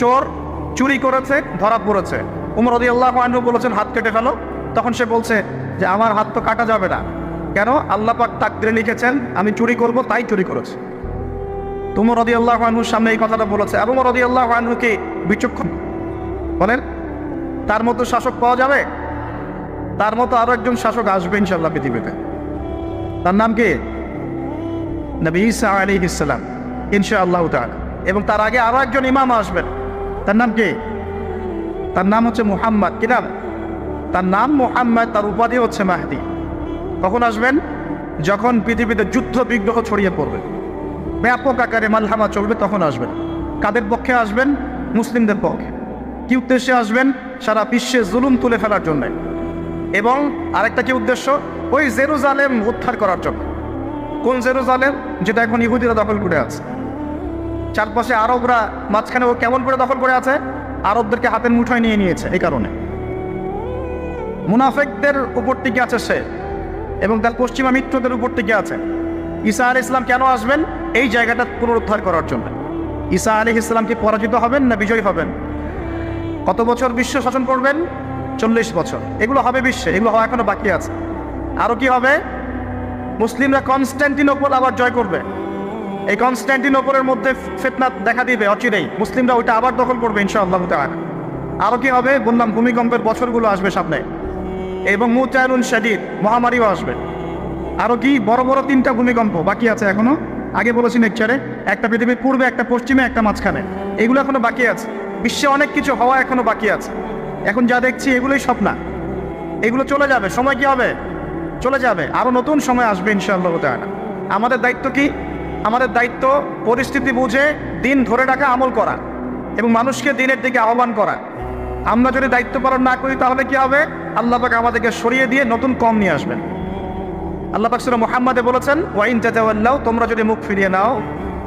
চোর চুরি করেছে, ধরা পড়েছে। উমর রাদিয়াল্লাহু আনহু বলেছেন হাত কেটে ফেলো। তখন সে বলছে যে আমার হাত তো কাটা যাবে না, কেন? আল্লাহ পাক তাকদীরে লিখেছেন আমি চুরি করব, তাই চুরি করেছি। উমর রাদিয়াল্লাহু আনহুর সামনে এই কথাটা বলেছে। এবং উমর রাদিয়াল্লাহু আনহু কি বিচক্ষণ? বলেন, তার মতো শাসক পাওয়া যাবে? তার মতো আরো একজন শাসক আসবে ইনশাআল্লাহ পৃথিবীতে। তার নাম কি? নবী ঈসা আলাইহিস সালাম ইনশাআল্লাহু তাআলা। এবং তার আগে আরো একজন ইমাম আসবেন। তার নাম কি? তার নাম হচ্ছে মুহাম্মদ। কি নাম? তার নাম মুহাম্মদ, তার উপাধি হচ্ছে মাহদী। কখন আসবেন? যখন পৃথিবীতে যুদ্ধ বিগ্রহ ছড়িয়ে পড়বে, ব্যাপক আকারে মালহামা চলবে, তখন আসবেন। কাদের পক্ষে আসবেন? মুসলিমদের পক্ষে। কি উদ্দেশ্যে আসবেন? সারা বিশ্বে জুলুম তুলে ফেলার জন্য। এবং আরেকটা কি উদ্দেশ্য? ওই জেরুজালেম উদ্ধার করার জন্য। কোন জেরুজালেম? যেটা এখন ইহুদিরা দখল করে আছে। চারপাশে আরবরা, মাঝখানে ও কেমন করে দখল করে আছে? আরবদেরকে হাতের মুঠোয় নিয়ে নিয়েছে। এই কারণে মুনাফিকদের উপর টিকে আছে সে, এবং তার পশ্চিমা মিত্রদের উপর টিকে আছে। ঈসা আলাইহিস সালাম কেন আসবেন? এই জায়গাটা পুনরুদ্ধার করার জন্য। ঈসা আলাইহিস সালাম কি পরাজিত হবেন না বিজয়ী হবেন? কত বছর বিশ্ব শাসন করবেন? 40 বছর। এগুলো হবে বিশ্বে, এগুলো হওয়া এখনো বাকি আছে। আরো কি হবে? মুসলিমরা কনস্ট্যান্টিনোপল আবার জয় করবে। এই কনস্ট্যান্টিনোপলের মধ্যে ফিতনা দেখা দিবে অচিরেই, মুসলিমরা ওইটা আবার দখল করবে ইনশাআল্লাহ তাআলা। আরো কি হবে? বললাম ভূমিকম্পের বছরগুলো আসবে সামনে, এবং মুতায়নুন শাদীদ, মহামারীও আসবে। আরো কি? বড় বড় 3টা ভূমিকম্প বাকি আছে এখনো। আগে বলেছি লেকচারে, একটা পৃথিবীর পূর্বে, একটা পশ্চিমে, একটা মাঝখানে। এগুলো এখনো বাকি আছে। বিশ্বে অনেক কিছু হওয়া এখনো বাকি আছে। এখন যা দেখছি এগুলোই স্বপ্ন। এগুলো চলে যাবে, সময় কি হবে? চলে যাবে। আরো নতুন সময় আসবে ইনশাআল্লাহ তাআলা। আমাদের দায়িত্ব কি? আমাদের দায়িত্ব পরিস্থিতি বুঝে দিন ধরে রাখা, আমল করা, এবং মানুষকে দিনের দিকে আহ্বান করা। আমরা যদি দায়িত্ব পালন না করি তাহলে কি হবে? আল্লাহ পাক আমাদেরকে সরিয়ে দিয়ে নতুন কম নিয়ে আসবেন। আল্লাহ পাক সূরা মুহাম্মাদে বলেছেন, ওয়া ইন তাতাওয়াল্লাউ, তোমরা যদি মুখ ফিরিয়ে নাও,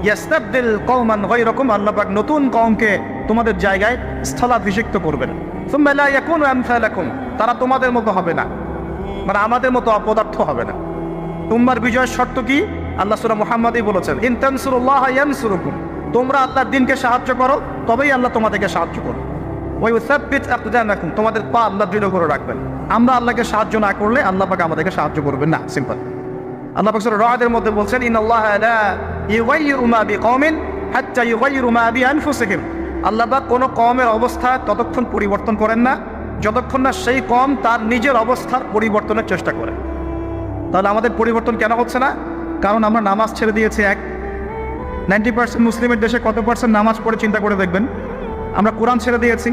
ইয়াস্তাবদিল কওমান গায়রাকুম, আল্লাহ পাক নতুন কওমকে তোমাদের জায়গায় স্থলাভিষিক্ত করবেন। সুম্মা লা ইয়াকুনু আমসালাকুম, তারা তোমাদের মতো হবে না, মানে আমাদের মতো অপদার্থ হবে না। তোমার বিজয়ের শর্ত কি? আল্লাহ সূরা মুহাম্মাদেই বলেছেন, ইন তানসুরুল্লাহ ইয়ানসুরুকুম, তোমরা আল্লাহর দ্বীনকে সাহায্য করো, তবেই আল্লাহ তোমাদেরকে সাহায্য করবে। ওয়া ইউসাব্বিত আকদামাকুম, তোমাদের পা আল্লাহ দৃঢ় করে রাখবেন। আমরা আল্লাহকে সাহায্য না করলে আল্লাহ পাক আমাদেরকে সাহায্য করবেন না। সিম্পল। আল্লাহ পাক সূরা রা'দের মধ্যে বলছেন, ইন্নাল্লাহা লা ইউগাইয়িরু মা বিকওমিন হাত্তা ইউগাইয়িরু মা বিআনফুসিহিম, আল্লাহ পাক কোনো কওমের অবস্থা ততক্ষণ পরিবর্তন করেন না যতক্ষণ না সেই কওম তার নিজের অবস্থার পরিবর্তনের চেষ্টা করে। তাহলে আমাদের পরিবর্তন কেন হচ্ছে না? কারণ আমরা নামাজ ছেড়ে দিয়েছি। 90% মুসলিমের দেশে কত পার্সেন্ট নামাজ পড়ে চিন্তা করে দেখবেন। আমরা কোরআন ছেড়ে দিয়েছি।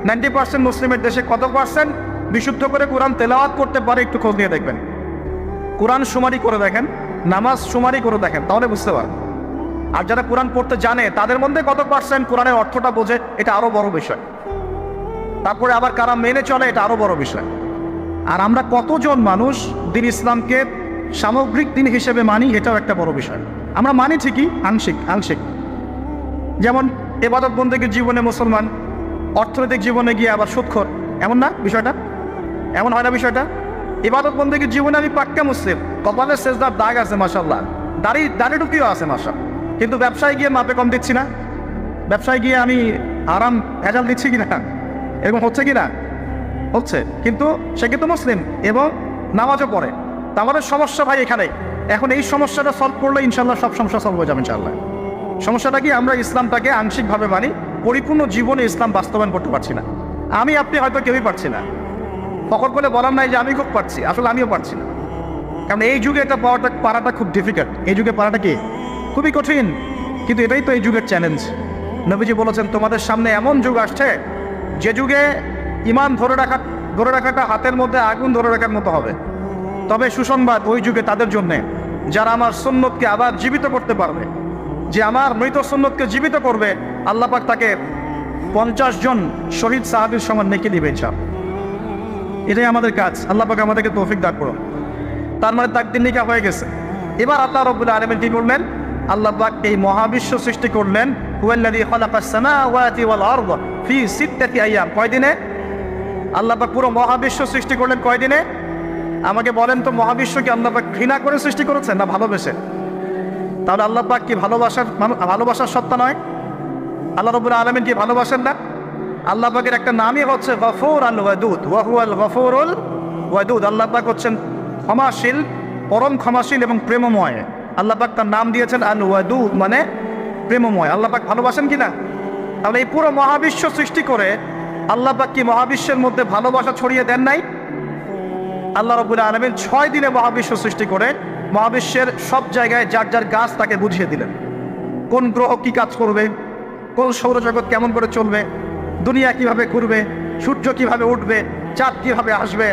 90% মুসলিমের দেশে কত পার্সেন্ট বিশুদ্ধ করে কোরআন তেলাওয়াত করতে পারে? একটু খোঁজ নিয়ে দেখবেন। কোরআন শুমারি করে দেখেন, নামাজ শুমারি করে দেখেন, তাহলে বুঝতে পারবেন। আর যারা কোরআন পড়তে জানে তাদের মধ্যে কত পার্সেন্ট কোরআনের অর্থটা বোঝে? এটা আরো বড় বিষয়। তারপরে আবার কারা মেনে চলে? এটা আরো বড় বিষয়। আর আমরা কতজন মানুষ দিন ইসলামকে সামগ্রিক দিন হিসেবে মানি? এটাও একটা বড় বিষয়। আমরা মানি ঠিকই, আংশিক। যেমন ইবাদত বন্দেগীর জীবনে মুসলমান, অর্থনৈতিক জীবনে গিয়ে আবার সুদখোর, এমন না বিষয়টা? এমন হয় না বিষয়টা? ইবাদত বন্দেগীর জীবনে আমি পাক্কা মুসলিম, কপালের সেজদার দাগ আছে মাশাআল্লাহ, দাড়ি টুপিও আছে মাশাআল্লাহ, কিন্তু ব্যবসায় গিয়ে মাপে কম দিচ্ছি না? ব্যবসায় গিয়ে আমি আরাম ভেজাল দিচ্ছি কিনা? এরকম হচ্ছে কিনা? হচ্ছে। কিন্তু সে কিন্তু মুসলিম এবং নামাজও পড়ে। তা আমাদের সমস্যা ভাই এখানে। এখন এই সমস্যাটা সলভ করলে ইনশাল্লাহ সব সমস্যা সলভ হয়ে যাবে ইনশাল্লাহ। সমস্যাটা কি? আমরা ইসলামটাকে আংশিকভাবে মানি, পরিপূর্ণ জীবনে ইসলাম বাস্তবায়ন করতে পারছি না। আমি আপনি হয়তো কেউই পারছি না। ফখর করে বলার নাই যে আমি খুব পারছি, আসলে আমিও পারছি না। কারণ এই যুগে এটা পারাটা খুব ডিফিকাল্ট। এই যুগে পারাটা কি? খুবই কঠিন। কিন্তু এটাই তো এই যুগের চ্যালেঞ্জ। নবীজি বলেছেন, তোমাদের সামনে এমন যুগ আসছে যে যুগে ইমান ধরে রাখাটা হাতের মধ্যে আগুন ধরে রাখার মতো হবে। তবে সুসংবাদ ওই যুগে তাদের জন্যে যারা আমার সুন্নতকে আবার জীবিত করতে পারবে। যে আমার মৃত সুন্নতকে জীবিত করবে, আল্লাহ পাক তাকে 50 জন শহীদ সাহাবীর সমান নেকি দিবে ইনশাআল্লাহ। এটাই আমাদের কাজ। আল্লাহ পাক আমাদেরকে তৌফিক দান করুন। তার মানে তাকদীর নিকা হয়ে গেছে। এবার আল্লাহ রাব্বুল আলামিন কি করলেন? আল্লাহ পাক এই মহাবিশ্ব সৃষ্টি করলেন। হুয়াল্লাযী খালাকাস সামাওয়াতি ওয়াল আরদা ফি সিত্তাতি আইয়াম। কয় দিনে? আল্লাহ পাক পুরো মহাবিশ্ব সৃষ্টি করলেন কয় দিনে? আমাকে বলেন তো, মহাবিশ্বকে আল্লাহ পাক ঘৃণা করে সৃষ্টি করেছেন না ভালোবেসে? তাহলে আল্লাহ পাক কি ভালোবাসার সত্তা নয়? আল্লাহ রাব্বুল আলামিন কি ভালোবাসেন না? আল্লাহ পাকের একটা নামই হচ্ছে গফুর আল ওয়াদুদ, ওয়া হুয়াল গফুরুল ওয়াদুদ। আল্লাহ পাক হচ্ছেন ক্ষমাশীল, পরম ক্ষমাশীল এবং প্রেমময়। আল্লাহ পাক তার নাম দিয়েছেন আল ওয়াদুদ, মানে প্রেমময়। আল্লাহ পাক ভালোবাসেন কিনা? তাহলে এই পুরো মহাবিশ্ব সৃষ্টি করে আল্লাহ পাক কি মহাবিশ্বের মধ্যে ভালোবাসা ছড়িয়ে দেন নাই? আল্লাহ রাব্বুল আলামিন 6 দিনে মহাবিশ্ব সৃষ্টি করে মহাবিশ্বের সব জায়গায় যার যার গাছ তাকে বুঝিয়ে দিলেন। কোন গ্রহ কি কাজ করবে, কোন সৌরজগৎ কেমন করে চলবে, দুনিয়া কিভাবে ঘুরবে, সূর্য কিভাবে উঠবে, চাঁদ কিভাবে আসবে,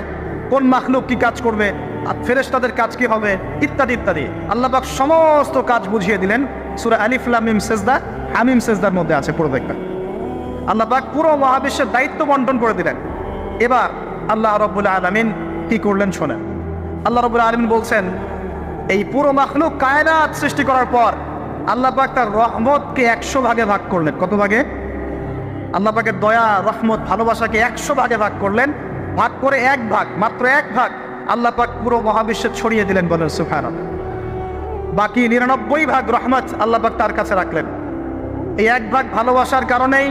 কোন মাখলুক কি কাজ করবে, আর ফেরেশতাদের কাজ কি হবে, ইত্যাদি ইত্যাদি। আল্লাহ পাক সমস্ত কাজ বুঝিয়ে দিলেন। সূরা আলিফ লাম মিম সেজদা, হামিম সেজদার মধ্যে আছে পুরো দেখবেন। আল্লাহ পাক পুরো মহাবিশ্বের দায়িত্ব বন্টন করে দিলেন। এবার আল্লাহ রাব্বুল আলামিন কি করলেন শোনেন। আল্লাহ রাব্বুল আলামিন বলছেন, এই পুরো মাখলুক কায়নাত সৃষ্টি করার পর আল্লাহ পাক তার রহমতকে 100 ভাগে ভাগ করলেন। কত ভাগে? আল্লাহ পাকের দয়া, রহমত, ভালোবাসাকে 100 ভাগে ভাগ করলেন। ভাগ করে 1 ভাগ, মাত্র 1 ভাগ আল্লাহ পাক পুরো মহাবিশ্বে ছড়িয়ে দিলেন, বলেন সুবহানাল্লাহ। বাকি 99 ভাগ রহমত আল্লাহ পাক তার কাছে রাখলেন। এই 1 ভাগ ভালোবাসার কারণেই,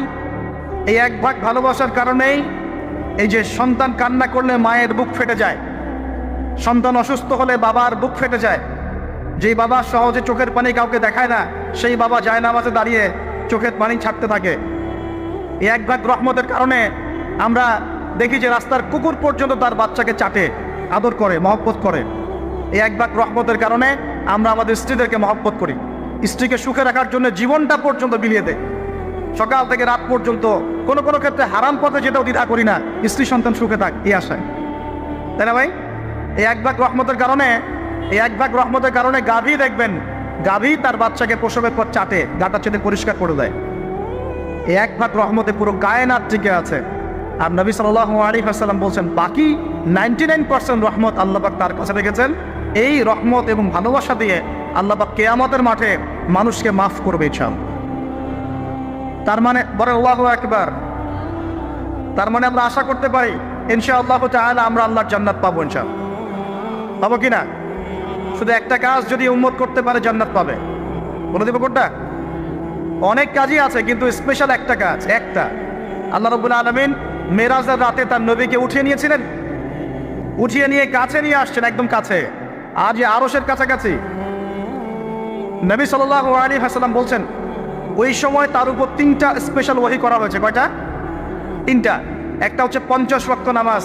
এই 1 ভাগ ভালোবাসার কারণেই এই যে সন্তান কান্না করলে মায়ের বুক ফেটে যায়, সন্তান অসুস্থ হলে বাবার বুক ফেটে যায়, যেই বাবা সহজে চোখের পানি কাউকে দেখায় না, সেই বাবা জায়নামাজে দাঁড়িয়ে চোখের পানি ছাড়তে থাকে। এই 1 ভাগ রহমতের কারণে আমরা দেখি যে রাস্তার কুকুর পর্যন্ত তার বাচ্চাকে চাটে, আদর করে, মহব্বত করে। এই 1 ভাগ রহমতের কারণে আমরা আমাদের স্ত্রীদেরকে মহব্বত করি, স্ত্রীকে সুখে রাখার জন্য জীবনটা পর্যন্ত বিলিয়ে দেয়। সকাল থেকে রাত পর্যন্ত কোনো কোনো ক্ষেত্রে হারাম পথে যেটাও দ্বিধা করি না, স্ত্রী সন্তান সুখে থাক এই আশায়, তাই না ভাই? এই 1 ভাগ রহমতের কারণে, এই 1 ভাগ রহমতের কারণে গাভী দেখবেন, গাভী তার বাচ্চাকে প্রসবের পর চাটে, গাটা চেটে পরিষ্কার করে দেয়। এই 1 ভাগ রহমতে পুরো কায়নাত টিকে আছে। আর নবী সাল্লাল্লাহু আলাইহি ওয়াসাল্লাম বলছেন, বাকি 99% রহমত আল্লাহ পাক তার কাছে রেখেছেন। এই রহমত এবং ভালোবাসা দিয়ে আল্লাহ পাক কিয়ামতের মাঠে মানুষকে মাফ করবে ইনশাআল্লাহ। তার মানে বলেন আল্লাহু আকবার। তার মানে আমরা আশা করতে পারি ইনশাআল্লাহ তাআলা আমরা আল্লাহর জান্নাত পাবো ইনশাআল্লাহ। পাবো কিনা? শুধু একটা কাজ যদি উম্মত করতে পারে জান্নাত পাবে। বলে দেবো কোনটা? অনেক কাজই আছে, কিন্তু স্পেশাল একটা কাজ, একটা। আল্লাহ রাব্বুল আলামিন মেরাজের রাতে তার নবীকে উঠিয়ে নিয়েছিলেন, উঠিয়ে নিয়ে কাছে নিয়ে আসছেন, একদম কাছে, আর যে আরশের কাছাকাছি। নবী সাল্লাল্লাহু আলাইহি ওয়াসাল্লাম বলছেন, ওই সময় তার উপর 3টা স্পেশাল ওয়াহি করা হয়েছে। কয়টা? 3টা। একটা হচ্ছে 50 ওয়াক্ত নামাজ।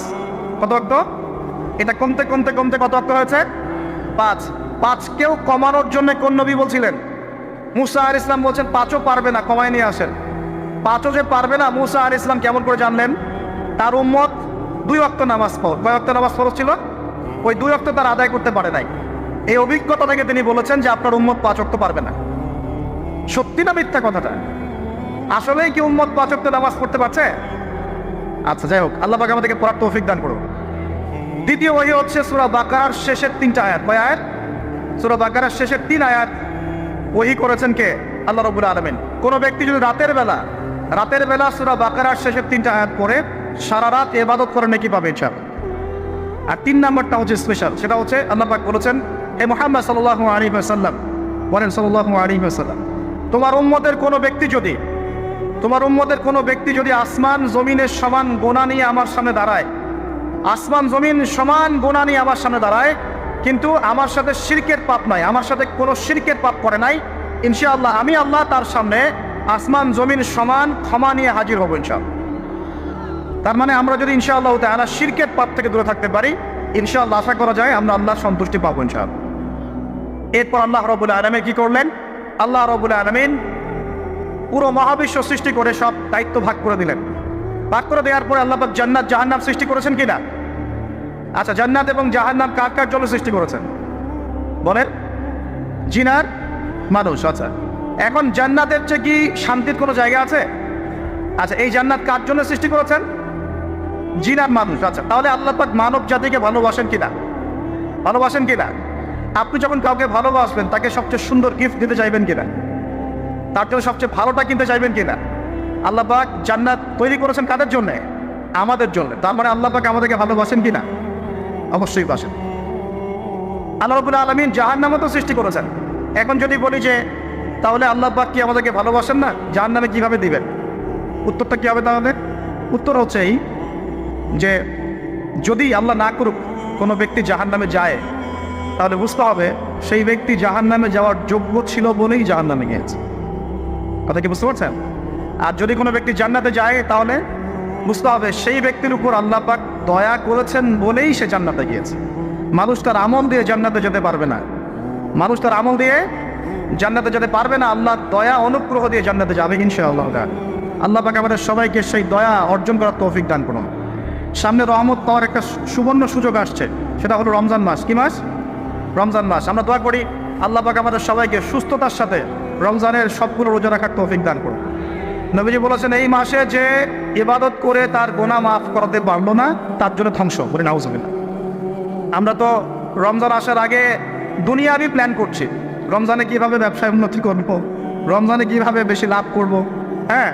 কত ওয়াক্ত? এটা কমতে কমতে কমতে কত ওয়াক্ত হয়েছে? 5। 5কেও কমানোর জন্য কোন নবী বলছিলেন? মুসা আলাইহিস সালাম বলছেন 5ও পারবে না, কমায় নিয়ে আসেন। 5ও যে পারবে না, মুসা আলাইহিস সালাম কেমন করে জানলেন? তার উম্মত 2 ওয়াক্ত নামাজ পড়ে। কয় ওয়াক্ত নামাজ ফরজ ছিল? ওই 2 ওয়াক্ত তার আদায় করতে পারে নাই। এই অভিজ্ঞতা থেকে তিনি বলেছেন যে আপনার উম্মত 5 ওয়াক্ত পারবে না। সত্যি না মিথ্যা কথাটা? আসলেই কি উম্মত 5 ওয়াক্ত নামাজ পড়তে পারছে? আচ্ছা, যাই হোক, আল্লাহ পাক আমাদেরকে পড়ার তৌফিক দান করুন। দ্বিতীয় ওহী হচ্ছে সূরা বাকারার শেষের 3টা আয়াত। কয় আয়াত? সূরা বাকারার শেষের 3 আয়াত ওহী করেছেন কে? আল্লাহ রাব্বুল আলামিন। কোনো ব্যক্তি যদি রাতের বেলা সূরা বাকারার শেষের 3টা আয়াত পড়ে সারা রাত ইবাদত করে নেকি পাবে ইনশাআল্লাহ। আর 3 নাম্বারটা হচ্ছে স্পেশাল, সেটা হচ্ছে আল্লাহ পাক বলেছেন, হে মুহাম্মদ সাল্লাল্লাহু আলাইহি ওয়াসাল্লাম, বলেন সাল্লাল্লাহু আলাইহি ওয়াসাল্লাম, তোমার উম্মতের কোনো ব্যক্তি যদি আসমান জমিনের সমান গোনা নিয়ে আমার সামনে দাঁড়ায়, আসমান জমিন সমান গোনা নিয়ে আমার সামনে দাঁড়ায়, কিন্তু আমার সাথে শিরকের পাপ নাই, আমার সাথে কোনো শিরকের পাপ করে নাই, ইনশাআল্লাহ আমি আল্লাহ তার সামনে আসমান জমিন সমান ক্ষমা নিয়ে হাজির হব ইনশাআল্লাহ। তার মানে আমরা যদি ইনশাআল্লাহ তাআলা শিরকের পাপ থেকে দূরে থাকতে পারি, ইনশাআল্লাহ আশা করা যায় আমরা আল্লাহর সন্তুষ্টি পাবো ইনশাআল্লাহ। এরপর আল্লাহ রাব্বুল আলামিন কি করলেন? আল্লাহ রাব্বুল আলামিন পুরো মহাবিশ্ব সৃষ্টি করে সব দায়িত্ব ভাগ করে দিলেন। ভাগ করে দেওয়ার পরে আল্লাহ পাক জান্নাত জাহান্নাম সৃষ্টি করেছেন কিনা? আচ্ছা, জান্নাত এবং জাহান্নাম কার কার জন্য সৃষ্টি করেছেন বলেন? জিন আর মানুষ। আচ্ছা, এখন জান্নাতের চেয়ে কি শান্তির কোনো জায়গা আছে? আচ্ছা, এই জান্নাত কার জন্য সৃষ্টি করেছেন? জিন আর মানুষ। আচ্ছা, তাহলে আল্লাহ পাক মানব জাতিকে ভালোবাসেন কিনা? ভালোবাসেন কিনা? আপনি যখন কাউকে ভালোবাসবেন তাকে সবচেয়ে সুন্দর গিফট দিতে চাইবেন কিনা? তার জন্য সবচেয়ে ভালোটা কিনতে চাইবেন কিনা? আল্লাহ পাক জান্নাত তৈরি করেছেন কাদের জন্য? আমাদের জন্য। তার মানে আল্লাহ পাক আমাদেরকে ভালোবাসেন কিনা? অবশ্যই বাসেন। আল্লাহ রাব্বুল আলামিন জাহান্নামও তো সৃষ্টি করেছেন। এখন যদি বলি যে তাহলে আল্লাহ পাক কি আমাদেরকে ভালোবাসেন না? জাহান্নামে কিভাবে দিবেন? উত্তরটা কি হবে তাহলে? উত্তর হচ্ছে এই যে যদি আল্লাহ না করুক কোনো ব্যক্তি জাহান্নামে যায়, তাহলে বুঝতে হবে সেই ব্যক্তি জাহান্নামে যাওয়ার যোগ্য ছিল বলেই জাহান্নামে গিয়েছে। কথা কি বুঝতে পারছেন? আর যদি কোনো ব্যক্তি জান্নাতে যায়, তাহলে বুঝতে হবে সেই ব্যক্তির উপর আল্লাহ পাক দয়া করেছেন বলেই সে জান্নাতে গিয়েছে। মানুষ তার আমল দিয়ে জান্নাতে যেতে পারবে না। মানুষ তার আমল দিয়ে জান্নাতে যেতে পারবে না, আল্লাহ দয়া অনুগ্রহ দিয়ে জান্নাতে যাবে ইনশাআল্লাহ। আল্লাহ পাক আমাদের সবাইকে সেই দয়া অর্জন করার তৌফিক দান করুন। সামনে রহমত পাওয়ার একটা সুবর্ণ সুযোগ আসছে, সেটা হলো রমজান মাস। কি মাস? রমজান মাস। আমরা দোয়া করি আল্লাহ পাক আমাদের সবাইকে সুস্থতার সাথে রমজানের সবগুলো রোজা রাখার তৌফিক দান করুন। নবীজি বলেছেন এই মাসে যে ইবাদত করে তার গুনাহ মাফ করাতে পারলো না, তার জন্য ধ্বংস করে নাউজুবিল্লাহ। আমরা তো রমজান আসার আগে দুনিয়াবি প্ল্যান করছি, রমজানে কিভাবে ব্যবসায় উন্নতি করব, রমজানে কিভাবে বেশি লাভ করব। হ্যাঁ,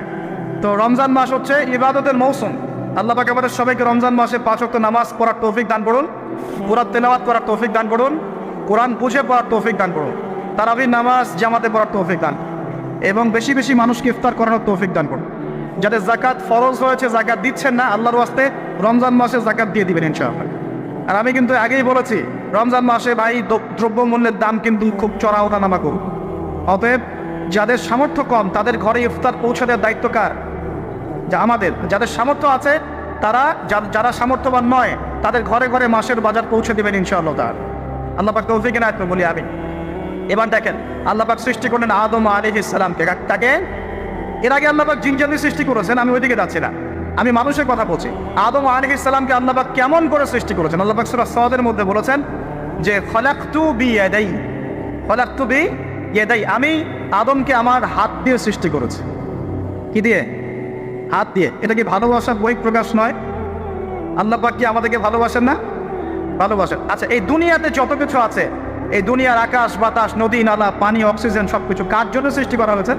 তো রমজান মাস হচ্ছে ইবাদতের মৌসুম। আল্লাহ পাক আমাদের সবাইকে রমজান মাসে 5 ওয়াক্ত নামাজ পড়ার তৌফিক দান করুন, কুরআন তেলাওয়াত করার তৌফিক দান করুন, কোরআন বুঝে পড়ার তৌফিক দান করুন, তারাবির নামাজ জামাতে পড়ার তৌফিক দান, এবং বেশি বেশি মানুষকে ইফতার করানোর তৌফিক দান করুন। যাদের যাকাত ফরজ হয়েছে, যাকাত দিচ্ছেন না, আল্লাহর ওয়াস্তে রমজান মাসে যাকাত দিয়ে দিবেন ইনশাআল্লাহ। আর আমি কিন্তু আগেই বলেছি রমজান মাসে ভাই দ্রব্যমূল্যের দাম কিন্তু খুব চড়া ওঠানামা করুন। অতএব যাদের সামর্থ্য কম তাদের ঘরে ইফতার পৌঁছে দেওয়ার দায়িত্ব কার? যা আমাদের। যাদের সামর্থ্য আছে তারা, যারা সামর্থ্যবান নয় তাদের ঘরে ঘরে মাসের বাজার পৌঁছে দেবেন ইনশাআল্লাহ। তার আল্লাহ পাক তৌফিক এনায়েত করুন বলি আমি। এবার দেখেন আল্লাহ পাক সৃষ্টি করলেন আদম আলাইহিস সালামকে। তাকে এর আগে আল্লাহ পাক জিন-জাতি সৃষ্টি করেছেন, আমি ওইদিকে যাচ্ছি না, আমি মানুষের কথা বলছি। আদম আলাইহিস সালামকে আল্লাহ পাক কেমন করে সৃষ্টি করেছেন? আল্লাহ পাক সূরা সাদের মধ্যে বলেছেন যে খলাকতু বিয়াদাই, খলাকতু বিয়াদাই, আমি আদমকে আমার হাত দিয়ে সৃষ্টি করেছি। কি দিয়ে? হাত দিয়ে। এটা কি ভালোবাসার বহিঃপ্রকাশ নয়? আল্লাহ পাক কি আমাদেরকে ভালোবাসেন না? ভালোবাসেন। আচ্ছা, এই দুনিয়াতে যত কিছু আছে, এই দুনিয়ার আকাশ বাতাস নদী নালা পানি অক্সিজেন সবকিছু কার জন্য সৃষ্টি করা হয়েছে?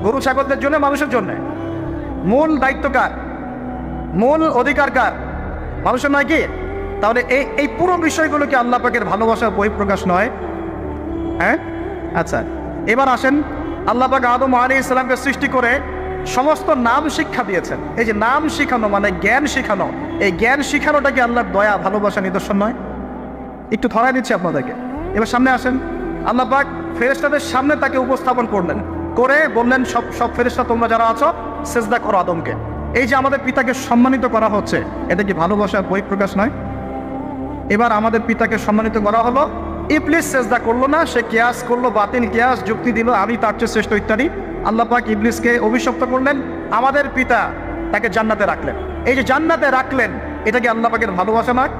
গরু ছাগলদের জন্য, মানুষের জন্য। মূল দায়িত্ব কার? মূল অধিকার কার? মানুষের নয় কি? তাহলে এই পুরো বিষয়গুলো কি আল্লাহ পাকের ভালোবাসার বহিঃপ্রকাশ নয়? হ্যাঁ। আচ্ছা, এবার আসেন, আল্লাহ পাক আদম আলাইহিস সালামকে সৃষ্টি করে সমস্ত নাম শিক্ষা দিয়েছেন। এই যে নাম শিখানো মানে জ্ঞান শিখানো, এই জ্ঞান শিখানোটা কি আল্লাহর দয়া ভালোবাসা নিদর্শন নয়? একটু ধরাই দিচ্ছি আপনাদেরকে। এবার সামনে আসেন, আল্লাহ পাক ফেরেশতাদের সামনে তাকে উপস্থাপন করলেন, করে বললেন সব ফেরেশতা তোমরা যারা আছো সেজদা করো আদমকে। এই যে আমাদের পিতাকে সম্মানিত করা হচ্ছে, এটা কি ভালোবাসার বহিঃপ্রকাশ নয়? এবার আমাদের পিতাকে সম্মানিত করা হলো, ইবলিস সেজদা করলো না, সে কিয়াস করলো, বাতিল কিয়াস যুক্তি দিল আমি তার চেয়ে শ্রেষ্ঠ ইত্যাদি। আল্লাহ পাক ইবলিসকে অভিশপ্ত করলেন, আমাদের পিতা তাকে জান্নাতে রাখলেন। এই যে জান্নাতে রাখলেন, এটা কি আল্লাহ পাকের ভালোবাসা নয়?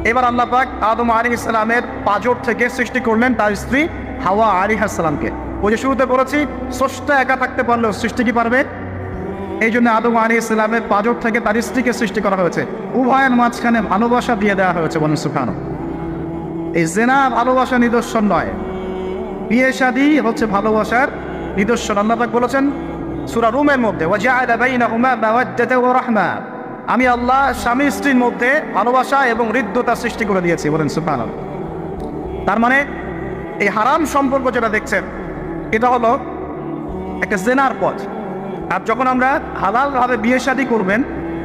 এবার আল্লাহ পাক আদম আলাইহিস সালামের পাঁজর থেকে সৃষ্টি করলেন তার স্ত্রী হাওয়া আলাইহিস সালামকে। ওই যে শুরুতে বলেছি স্রষ্টা একা থাকতে পারলেও সৃষ্টি কি পারবে? এই জন্য আদম আলাইহিস সালামের পাঁজর থেকে তার স্ত্রীকে সৃষ্টি করা হয়েছে। উভয়ের মাঝখানে ভালোবাসা দিয়ে দেওয়া হয়েছে। বলেন সুবহানাল্লাহ। এই জিনা ভালোবাসা নিদর্শন নয়, বিয়ে শাদী হচ্ছে ভালোবাসার নিদর্শন। আল্লাহ পাক বলেছেন সূরা রুমের মধ্যে, ওয়াজআলা বাইনাহুমা মাওয়াদ্দাতাও ওয়া রাহমা, আমি আল্লাহ স্বামী স্ত্রীর মধ্যে ভালোবাসা এবং হৃদ্যতা সৃষ্টি করে দিয়েছি। বলেন সুবহানাল্লাহ। তার মানে এই হারাম সম্পর্ক যেটা দেখছেন, এটা হলো একটা জেনার পথ। আর যখন আমরা হালালভাবে বিয়ে শাদী করবেন,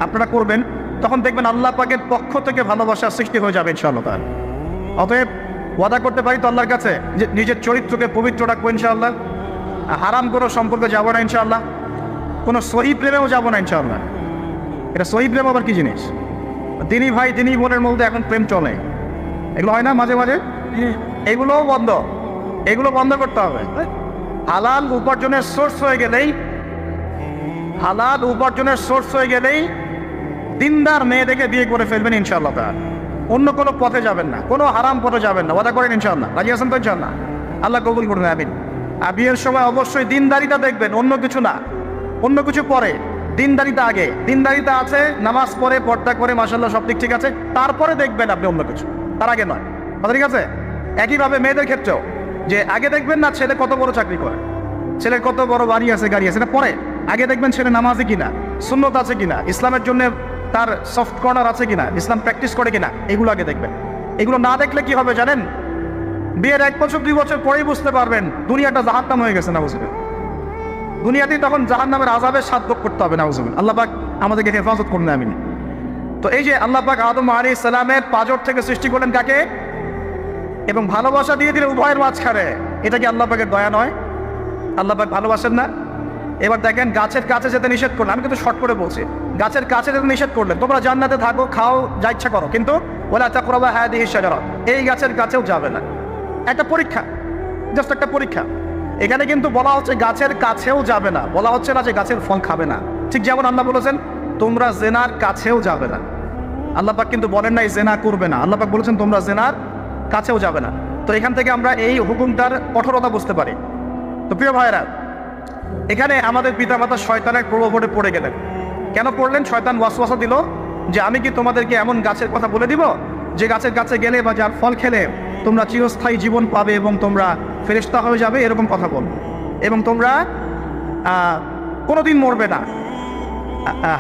আপনারা করবেন, তখন দেখবেন আল্লাহ পাকের পক্ষ থেকে ভালোবাসার সৃষ্টি হয়ে যাবে ইনশাআল্লাহ। অতএব ওয়াদা করতে পারি তো আল্লাহর কাছে যে নিজের চরিত্রকে পবিত্র রাখবো ইনশাআল্লাহ, হারাম কোনো সম্পর্কে যাবো না ইনশাআল্লাহ, কোনো সহি প্রেমেও যাবো না ইনশাআল্লাহ। এটা সহি প্রেম আবার কি জিনিস? দিনী ভাই দিনী বোনের মধ্যে এখন প্রেম চলে, এগুলো হয় না মাঝে মাঝে? এগুলোও বন্ধ, এগুলো বন্ধ করতে হবে। হালাল উপার্জনের সোর্স হয়ে গেলেই, হালাল উপার্জনের সোর্স হয়ে গেলেই দিনদার মেয়ে দেখে বিয়ে করে ফেলবেন ইনশাআল্লাহ। অন্য কোনো পথে যাবেন না, কোনো হারাম পথে যাবেন না। ওয়াদা করেন ইনশাআল্লাহ? রাজি আছেন তো ইনশাআল্লাহ? আল্লাহ কবুল করুন, আমিন। আর বিয়ের সময় অবশ্যই দিনদারিতা দেখবেন, অন্য কিছু না। অন্য কিছু পরে, দিনদারিতা আগে। দিনদারিতা আছে, নামাজ পড়ে, পর্দা করে, মাশাআল্লাহ সব দিক ঠিক আছে, তারপরে দেখবেন আপনি অন্য কিছু, তার আগে নয়। কথা ঠিক আছে? একইভাবে মেয়েদের ক্ষেত্রেও, যে আগে দেখবেন না ছেলে কত বড় চাকরি করে, ছেলের কত বড় বাড়ি আছে, গাড়ি আছে, এটা পরে। আগে দেখবেন ছেলে নামাজি কিনা, সুন্নত আছে কিনা, ইসলামের জন্য তার সফট কর্নার আছে কিনা, ইসলাম প্র্যাকটিস করে কিনা, এগুলো আগে দেখবেন। এগুলো না দেখলে কি হবে জানেন? বিয়ের 1 বছর 2 বছর পরেই বুঝতে পারবেন দুনিয়াটা জাহান্নাম হয়ে গেছে। নাউজুবিল্লাহ। দুনিয়াতেই তখন জাহান্নামের আযাবের স্বাদ ভোগ করতে হবে। নাউজুবিল্লাহ। আল্লাহ পাক আমাদেরকে হেফাজত করুন, আমিন। তো এই যে আল্লাহ পাক আদম আলাইহিস সালামের পাঁজর থেকে সৃষ্টি করলেন কাকে, এবং ভালোবাসা দিয়ে দিলেন উভয়ের মাঝখানে, এটা কি আল্লাহ পাকের দয়া নয়? আল্লাহ পাক ভালোবাসেন না? এবার দেখেন, গাছের কাছে যেতে নিষেধ করলেন। আমি কিন্তু শর্ট করে বলছি, গাছের কাছে যেতে নিষেধ করলেন, তোমরা জান্নাতে থাকো, খাও, যা ইচ্ছা করো, কিন্তু ওয়ালা তাকরাবা হাদিহি শাজারা, এই গাছের কাছেও যাবে না। একটা পরীক্ষা, জাস্ট একটা পরীক্ষা। এখানে কিন্তু বলা হচ্ছে গাছের কাছেও যাবে না, বলা হচ্ছে না যে গাছের ফল খাবে না। ঠিক যেমন আল্লাহ বলেছেন তোমরা জেনার কাছেও যাবে না। আল্লাহ পাক কিন্তু বলেন নাই জেনা করবে না, আল্লাহ পাক বলেছেন তোমরা জেনার কাছেও যাবে না। তো এখান থেকে আমরা এই হুকুমটার কঠোরতা বুঝতে পারি। তো প্রিয় ভাইরা, এখানে আমাদের পিতামাতা শয়তানের প্রলোভনে পড়ে গেলেন। কেন পড়লেন? শয়তান ওয়াসওয়াসা দিল যে আমি কি তোমাদেরকে এমন গাছের কথা বলে দিব যে গাছের কাছে গেলে বা যার ফল খেলে তোমরা চিরস্থায়ী জীবন পাবে এবং তোমরা ফেরেশতা হয়ে যাবে, এরকম কথা বল, এবং তোমরা কোনোদিন মরবে না।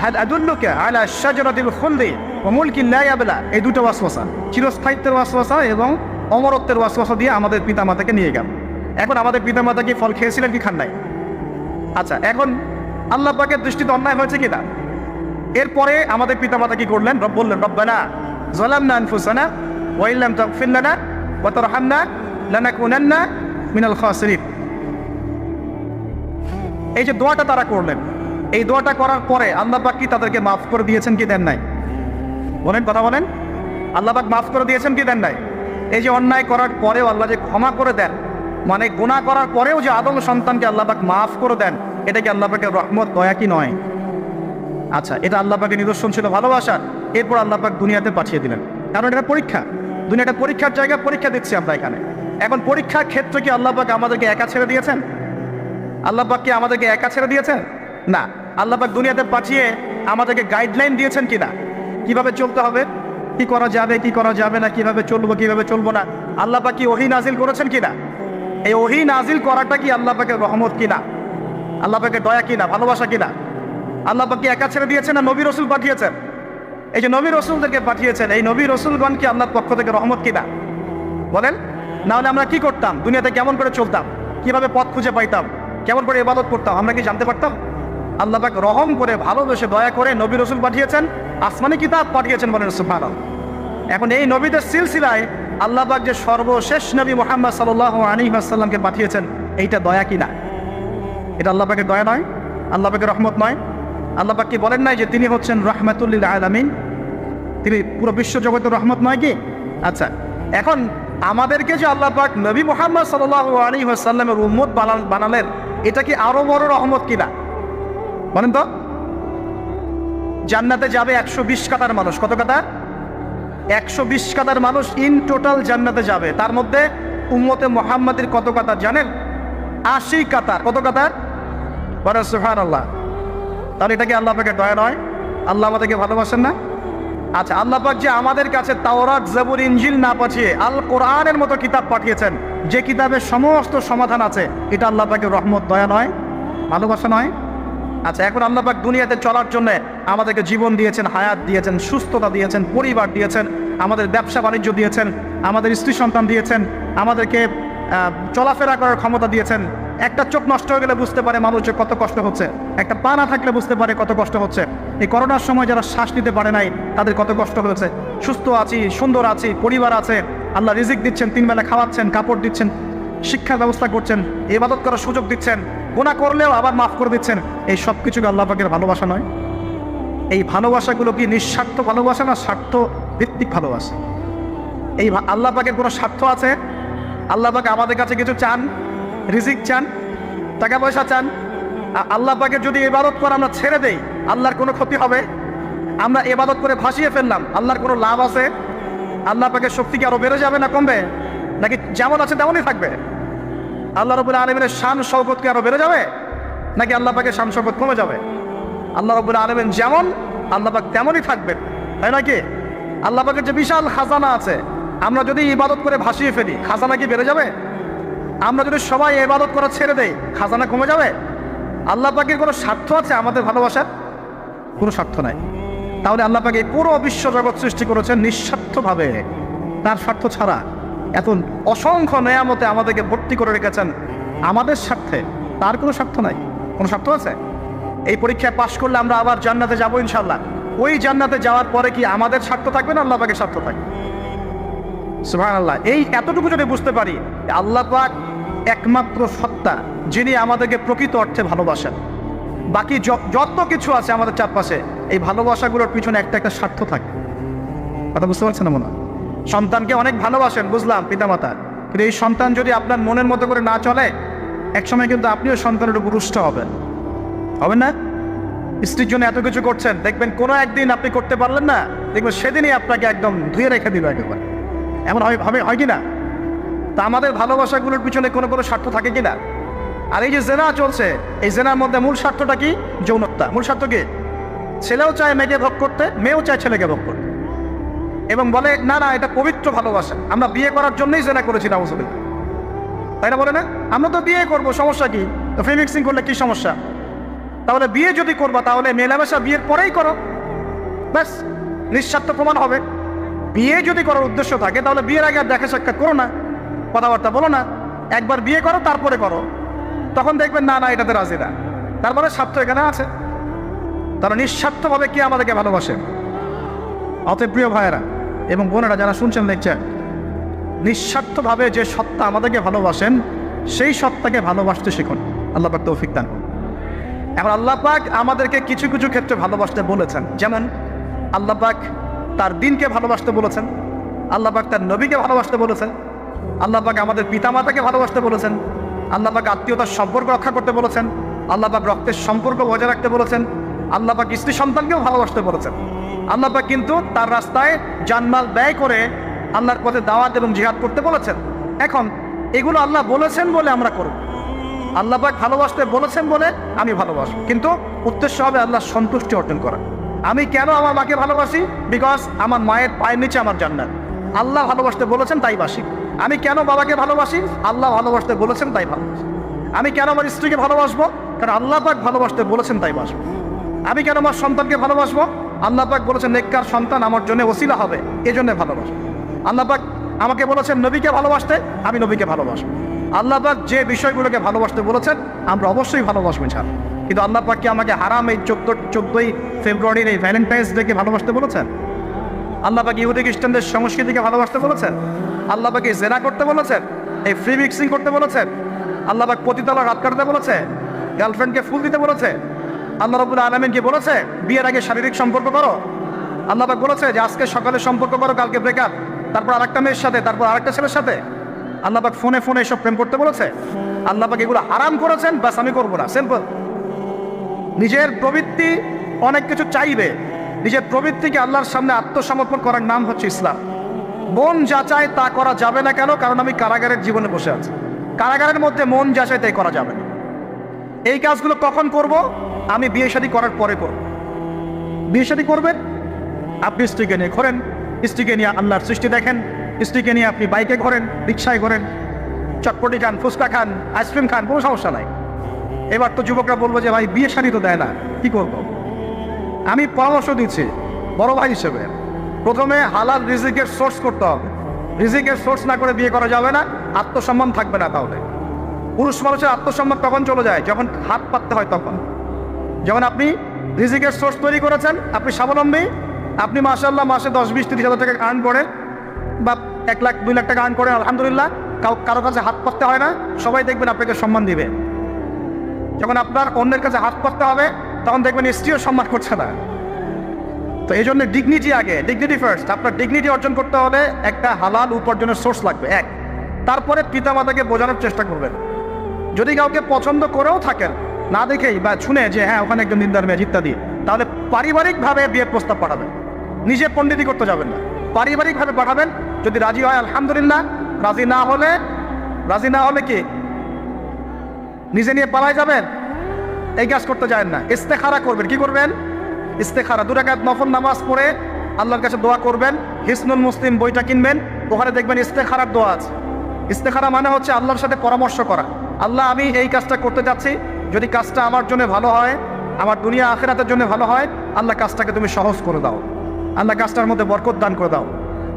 হাল আদুল্লুকা আলা শাজারাতিল খুলদি ওয়া মুলকিন লা ইয়াবলা, এই দুটো ওয়াসওয়াসা, চিরস্থায়িত্বের ওয়াসওয়াসা এবং অমরত্বের ওয়াসওয়াসা দিয়ে আমাদের পিতামাতাকে নিয়ে গেল। এখন আমাদের পিতামাতা কি ফল খেয়েছিলেন কি খান নাই? আচ্ছা, এখন আল্লাহ পাকের দৃষ্টিতে অন্যায় হয়েছে কিনা? এরপরে আমাদের পিতামাতা কি করলেন? বললেন রব্বানা যালামনা আনফুসানা ওয়া ইল্লাম তাগফির লানা ওয়া তারহামনা লানাকুনান্না মিনাল খাসিরিন। এই যে দোয়াটা তারা করলেন, এই দোয়াটা করার পরে আল্লাহ পাক কি তাদেরকে মাফ করে দিয়েছেন কি দেন নাই? বলেন, কথা বলেন। আল্লাহ পাক মাফ করে দিয়েছেন কি দেন নাই? এই যে অন্যায় করার পরেও আল্লাহ যে ক্ষমা করে দেন, মানে গুনাহ করার পরেও যে আদম সন্তানকে আল্লাহ পাক মাফ করে দেন, এটা কি আল্লাহ পাকের রহমত, দয়া কি নয়? আচ্ছা, এটা আল্লাহ পাকের নিদর্শন ছিল ভালোবাসার। এরপর আল্লাহ পাক দুনিয়াতে পাঠিয়ে দিলেন, কারণ এটা পরীক্ষা। দুনিয়াটা পরীক্ষার জায়গা, পরীক্ষা দিচ্ছি আমরা এখানে। এখন পরীক্ষার ক্ষেত্রে কি আল্লাহ পাক আমাদেরকে একা ছেড়ে দিয়েছেন? আল্লাহ পাক কি আমাদেরকে একা ছেড়ে দিয়েছেন? না, আল্লাহ পাক দুনিয়াতে পাঠিয়ে আমাদেরকে গাইডলাইন দিয়েছেন কিনা, কিভাবে চলতে হবে, কি করা যাবে কি করা যাবে না, কিভাবে চলবো কিভাবে চলবো না। আল্লাহ পাক কি ওহী নাজিল করেছেন কিনা? এই ওহী নাজিল করাটা কি আল্লাহ পাকের রহমত কিনা, আল্লাহ পাকের দয়া কিনা, ভালোবাসা কিনা? আল্লাহ পাক কি একা ছেড়ে দিয়েছেন না নবী রসুল পাঠিয়েছেন? এই যে নবী রসুলদেরকে পাঠিয়েছেন, এই নবী রসুলগণ কি আল্লাহর পক্ষ থেকে রহমত কিনা? বলেন, না হলে আমরা কি করতাম? দুনিয়াতে কেমন করে চলতাম, কিভাবে পথ খুঁজে পাইতাম, কেমন করে ইবাদত করতাম, আমরা কি জানতে পারতাম? আল্লাহ পাক রহম করে, ভালোবেসে, দয়া করে নবী রসুল পাঠিয়েছেন, আসমানি কিতাব পাঠিয়েছেন। বলেন সুবহানাল্লাহ। এখন এই নবীদের সিলসিলায় আল্লাহ পাক যে সর্বশেষ নবী মুহাম্মদ সাল্লাল্লাহু আলাইহি ওয়াসাল্লামকে পাঠিয়েছেন, এইটা দয়া কিনা? এটা আল্লাহ পাকের দয়া নয়? আল্লাহ পাকের রহমত নয়? আল্লাহ পাক কি বলেন নাই যে তিনি হচ্ছেন রাহমাতুল লিল আলামিন, তিনি পুরো বিশ্ব জগতের রহমত নয় কি? আচ্ছা, এখন আমাদেরকে যে আল্লাহ পাক নবী মুহাম্মদ সাল্লাল্লাহু আলাইহি ওয়াসাল্লামের উম্মত বানালেন, এটা কি আরো বড় রহমত কিনা? বলেন তো। জান্নাতে যাবে 120 কাতার মানুষ। কত কাতার? 120 কাতার মানুষ ইন টোটাল জান্নাতে যাবে। তার মধ্যে উম্মতে মুহাম্মাদের কত কাতার জানেন? 80 কাতার। কত কাতার? বলেন সুবহানাল্লাহ। তাহলে এটা কি আল্লাহ পাকের দয়া নয়? আল্লাহ আমাদেরকে ভালোবাসেন না? আচ্ছা, আল্লাহ পাক যে আমাদের কাছে তাওরাত, জবুর, ইনজিল না পাঠিয়ে আল কোরআনের মতো কিতাব পাঠিয়েছেন, যে কিতাবের সমস্ত সমাধান আছে, এটা আল্লাহ পাকের রহমত, দয়া নয়, ভালোবাসা নয়? আচ্ছা, এখন আল্লাহ পাক দুনিয়াতে চলার জন্য আমাদেরকে জীবন দিয়েছেন, হায়াত দিয়েছেন, সুস্থতা দিয়েছেন, পরিবার দিয়েছেন, আমাদের ব্যবসা বাণিজ্য দিয়েছেন, আমাদের স্ত্রী সন্তান দিয়েছেন, আমাদেরকে চলাফেরা করার ক্ষমতা দিয়েছেন। একটা চোখ নষ্ট হয়ে গেলে বুঝতে পারে মানুষের কত কষ্ট হচ্ছে, একটা পা না থাকলে বুঝতে পারে কত কষ্ট হচ্ছে। এই করোনার সময় যারা শ্বাস নিতে পারে নাই, তাদের কত কষ্ট হয়েছে। সুস্থ আছি, সুন্দর আছি, পরিবার আছে, আল্লাহ রিজিক দিচ্ছেন, 3 বেলা খাওয়াচ্ছেন, কাপড় দিচ্ছেন, শিক্ষার ব্যবস্থা করছেন, ইবাদত করার সুযোগ দিচ্ছেন, গুনাহ করলেও আবার মাফ করে দিচ্ছেন। এই সব কিছুকে আল্লাহ পাকের ভালোবাসা নয়? এই ভালোবাসাগুলো কি নিঃস্বার্থ ভালোবাসা না স্বার্থ ভিত্তিক ভালোবাসা? এই আল্লাহ পাকের কোনো স্বার্থ আছে? আল্লাহ পাক আমাদের কাছে কিছু চান? রিজিক চান, টাকা পয়সা চান? আল্লাহ পাকের যদি ইবাদত করে আমরা ছেড়ে দেই, আল্লাহর কোনো ক্ষতি হবে? আমরা ইবাদত করে ভাসিয়ে ফেললাম, আল্লাহর কোনো লাভ আছে? আল্লাহ পাকের শক্তি কি আরো বেড়ে যাবে না কমবে? নাকি যেমন আছে তেমনই থাকবে? আল্লাহ রাব্বুল আলামিনের শান শওকত কি আরো বেড়ে যাবে, নাকি আল্লাহ পাকের শান শওকত কমে যাবে? আল্লাহ রাব্বুল আলামিন যেমন, আল্লাহ পাক তেমনই থাকবেন, তাই নাকি? আল্লাহ পাকের যে বিশাল খাজানা আছে, আমরা যদি ইবাদত করে ভাসিয়ে ফেলি, খাজানা কি বেড়ে যাবে? আমরা যদি সবাই ইবাদত করা ছেড়ে দেই, খাজানা কমে যাবে? আল্লাহ পাকের কোনো স্বার্থ আছে আমাদের ভালোবাসার? কোনো স্বার্থ নাই। তাহলে আল্লাহ পাক এই পুরো বিশ্ব জগৎ সৃষ্টি করেছেন নিঃস্বার্থভাবে, তার স্বার্থ ছাড়া। এত অসংখ্য নেয়ামতে আমাদেরকে ভর্তি করে রেখেছেন আমাদের স্বার্থে, তার কোনো স্বার্থ নাই? কোনো স্বার্থ আছে? এই পরীক্ষায় পাশ করলে আমরা আবার জান্নাতে যাবো ইনশাল্লাহ। ওই জান্নাতে যাওয়ার পরে কি আমাদের স্বার্থ থাকবে না আল্লাহ পাকের স্বার্থ থাকবে? সুবহানাল্লাহ। এই এতটুকু যদি বুঝতে পারি, আল্লাহ পাক একমাত্র সত্তা যিনি আমাদেরকে প্রকৃত অর্থে ভালোবাসেন। বাকি যত কিছু আছে আমাদের চারপাশে, এই ভালোবাসাগুলোর পিছনে একটা একটা স্বার্থ থাকে। কথা বুঝতে পারছেন না? মনে হয় সন্তানকে অনেক ভালোবাসেন, বুঝলাম, পিতামাতা, কিন্তু এই সন্তান যদি আপনার মনের মতো করে না চলে, একসময় কিন্তু আপনিও সন্তানের উপর রুষ্ট হবেন না? স্ত্রীর জন্য এত কিছু করছেন, দেখবেন কোনো একদিন আপনি করতে পারলেন না, দেখবেন সেদিনই আপনাকে একদম ধুয়ে রেখে দিল একেবারে। এমন হয় কি না? তা আমাদের ভালোবাসাগুলোর পিছনে কোনো স্বার্থ থাকে কিনা? আর এই যে জেনা চলছে, এই জেনার মধ্যে মূল স্বার্থটা কি? যৌনতা। মূল স্বার্থ কি? ছেলেও চায় মেয়েকে ভোগ করতে, মেয়েও চায় ছেলেকে ভোগ করতে, এবং বলে না না এটা পবিত্র ভালোবাসা, আমরা বিয়ে করার জন্যই জেনা করেছি, নাউজুবিল্লাহ। তাই না? বলে না আমরা তো বিয়ে করবো, সমস্যা কি? তো ফ্রি মিক্সিং করলে কি সমস্যা? তাহলে বিয়ে যদি করবা তাহলে মেলামেশা বিয়ের পরেই করো, ব্যাস, নিঃস্বার্থ প্রমাণ হবে। বিয়ে যদি করার উদ্দেশ্য থাকে তাহলে বিয়ের আগে আর দেখা সাক্ষাৎ করো না, কথাবার্তা বলো না, একবার বিয়ে করো তারপরে করো, তখন দেখবেন না না এটাতে রাজি না। তারপরে স্বার্থ এখানে আছে। তারা নিঃস্বার্থভাবে কে আমাদেরকে ভালোবাসে। অতএব প্রিয় ভাইয়েরা এবং বোনেরা যারা শুনছেন লেকচার, নিঃস্বার্থভাবে যে সত্তা আমাদেরকে ভালোবাসেন সেই সত্তাকে ভালোবাসতে শিখুন। আল্লাহ পাক তৌফিক দান করুন। এখন আল্লাহ পাক আমাদেরকে কিছু কিছু ক্ষেত্রে ভালোবাসতে বলেছেন, যেমন আল্লাহ পাক তার দিনকে ভালোবাসতে বলেছেন, আল্লাহ পাক তার নবীকে ভালোবাসতে বলেছেন, আল্লাহ পাক আমাদের পিতামাতাকে ভালোবাসতে বলেছেন, আল্লাহ পাক আত্মীয়তার সম্পর্ক রক্ষা করতে বলেছেন, আল্লাহ পাক রক্তের সম্পর্ক বজায় রাখতে বলেছেন, আল্লাহ পাক স্ত্রী সন্তানকেও ভালোবাসতে বলেছেন। আল্লাহ পাক কিন্তু তার রাস্তায় জানমাল ব্যয় করে আল্লাহর পথে দাওয়াত এবং জিহাদ করতে বলেছেন। এখন এগুলো আল্লাহ বলেছেন বলে আমরা করব, আল্লাহ পাক ভালোবাসতে বলেছেন বলে আমি ভালোবাসি, কিন্তু উদ্দেশ্য হবে আল্লাহর সন্তুষ্টি অর্জন করা। আমি কেন আমার মাকে ভালোবাসি? বিকজ আমার মায়ের পায়ের নিচে আমার জান্নাত, আল্লাহ ভালোবাসতে বলেছেন তাই বাসি। আমি কেন বাবাকে ভালোবাসি? আল্লাহ ভালোবাসতে বলেছেন তাই ভালোবাসি। আমি কেন আমার স্ত্রীকে ভালোবাসবো? কারণ আল্লাহ পাক ভালোবাসতে বলেছেন তাই বাসবো। আমি কেন আমার সন্তানকে ভালোবাসবো? আল্লাহ পাক বলেছেন নেককার সন্তান আমার জন্য ওসিলা হবে, এজন্য ভালোবাসবো। আল্লাহ পাক আমাকে বলেছেন নবীকে ভালোবাসতে, আমি নবীকে ভালোবাসবো। আল্লাহ পাক যে বিষয়গুলোকে ভালোবাসতে বলেছেন আমরা অবশ্যই ভালোবাসবো ইনশাআল্লাহ। কিন্তু আল্লাহ পাক কি আমাকে হারাম এই 14ই ফেব্রুয়ারির এই ভ্যালেন্টাইন্স ডেকে ভালোবাসতে বলেছেন? আল্লাহ পাক ইহুদি খ্রিস্টানদের সংস্কৃতিকে ভালোবাসতে বলেছেন? আল্লাহ পাক জেনা করতে বলেছেন? এই ফ্রি মিক্সিং করতে বলেছেন? আল্লাহ পাক পতিতালয় রাত কাটতে বলেছে? গার্লফ্রেন্ডকে ফুল দিতে বলেছে? আল্লাহ রাব্বুল আলামিন কি বলেছে বিয়ের আগে শারীরিক সম্পর্ক করো? আল্লাহ পাক বলেছে যে আজকে সকালে সম্পর্ক করো, কালকে ব্রেকআপ, তারপর আরেকটা মেয়ের সাথে, তারপর আরেকটা ছেলের সাথে? আল্লাহ পাক ফোনে ফোনে এসব প্রেম করতে বলেছে? আল্লাহ পাক এগুলো হারাম করেছেন, বাস আমি করবো না, সিম্পল। নিজের প্রবৃত্তি অনেক কিছু চাইবে, নিজের প্রবৃত্তিকে আল্লাহর সামনে আত্মসমর্পণ করার নাম হচ্ছে ইসলাম। মন যা চায় তা করা যাবে না। কেন? কারণ আমি কারাগারের জীবনে বসে আছি, কারাগারের মধ্যে মন যা চায় তাই করা যাবে না। এই কাজগুলো কখন করব? আমি বিয়ে শাদী করার পরে করব। বিয়ে শাদী করবেন, আপনি স্ত্রীকে নিয়ে ঘোরেন, স্ত্রীকে নিয়ে আল্লাহর সৃষ্টি দেখেন, স্ত্রীকে নিয়ে আপনি বাইকে ঘোরেন, রিক্সায় ঘোরেন, চটপটি খান, ফুচকা খান, আইসক্রিম খান, কোনো সমস্যা নাই। এবার তো যুবকরা বলবো যে ভাই বিয়ে শাদী তো দেয় না, কি করব? আমি পরামর্শ দিচ্ছি বড় ভাই হিসেবে, প্রথমে হালাল রিজিকের সোর্স করতে হবে। রিজিকের সোর্স না করে বিয়ে করা যাবে না, আত্মসম্মান থাকবে না। তাহলে পুরুষ মানুষের আত্মসম্মান তখন চলে যায় যখন হাত পাততে হয়, তখন। যখন আপনি রিজিকের সোর্স তৈরি করেছেন, আপনি স্বাবলম্বী, আপনি মাশাআল্লাহ মাসে 10-20-30 হাজার টাকা আর্ন করেন বা 1 লাখ 2 লাখ টাকা আর্ন করেন, আলহামদুলিল্লাহ, কারো কাছে হাত পাততে হয় না, সবাই দেখবেন আপনাকে সম্মান দিবে। যখন আপনার অন্যের কাছে হাত পাততে হবে তখন দেখবেন স্ত্রীও সম্মান করছে না। তো এই জন্য ডিগনিটি আগে, ডিগনিটি ফার্স্ট। আপনার ডিগনিটি অর্জন করতে হলে একটা হালাল উপার্জনের সোর্স লাগবে, এক। তারপরে পিতামাতাকে বোঝানোর চেষ্টা করবেন। যদি কাউকে পছন্দ করেও থাকেন, না দেখেই বা শুনে যে হ্যাঁ ওখানে একজন দিনদার মেয়ে ইত্যাদি, তাহলে পারিবারিকভাবে বিয়ের প্রস্তাব পাঠাবেন, নিজে পণ্ডিতি করতে যাবেন না, পারিবারিকভাবে পাঠাবেন। যদি রাজি হয় আলহামদুলিল্লাহ, রাজি না হলে কি নিজে নিয়ে পালায় যাবেন? এই কাজ করতে যায় না। ইস্তেখারা করবেন। কি করবেন? ইস্তেখারা 2 রাকাত নফল নামাজ পড়ে আল্লাহর কাছে দোয়া করবেন। হিসনুল মুসলিম বইটা কিনবেন, ওখানে দেখবেন ইস্তেখারার দোয়া আছে। ইস্তেখারা মানে হচ্ছে আল্লাহর সাথে পরামর্শ করা। আল্লাহ, আমি এই কাজটা করতে যাচ্ছি, যদি কাজটা আমার জন্য ভালো হয়, আমার দুনিয়া আখিরাতের জন্য ভালো হয়, আল্লাহ কাজটাকে তুমি সহজ করে দাও, আল্লাহ কাজটার মধ্যে বরকত দান করে দাও,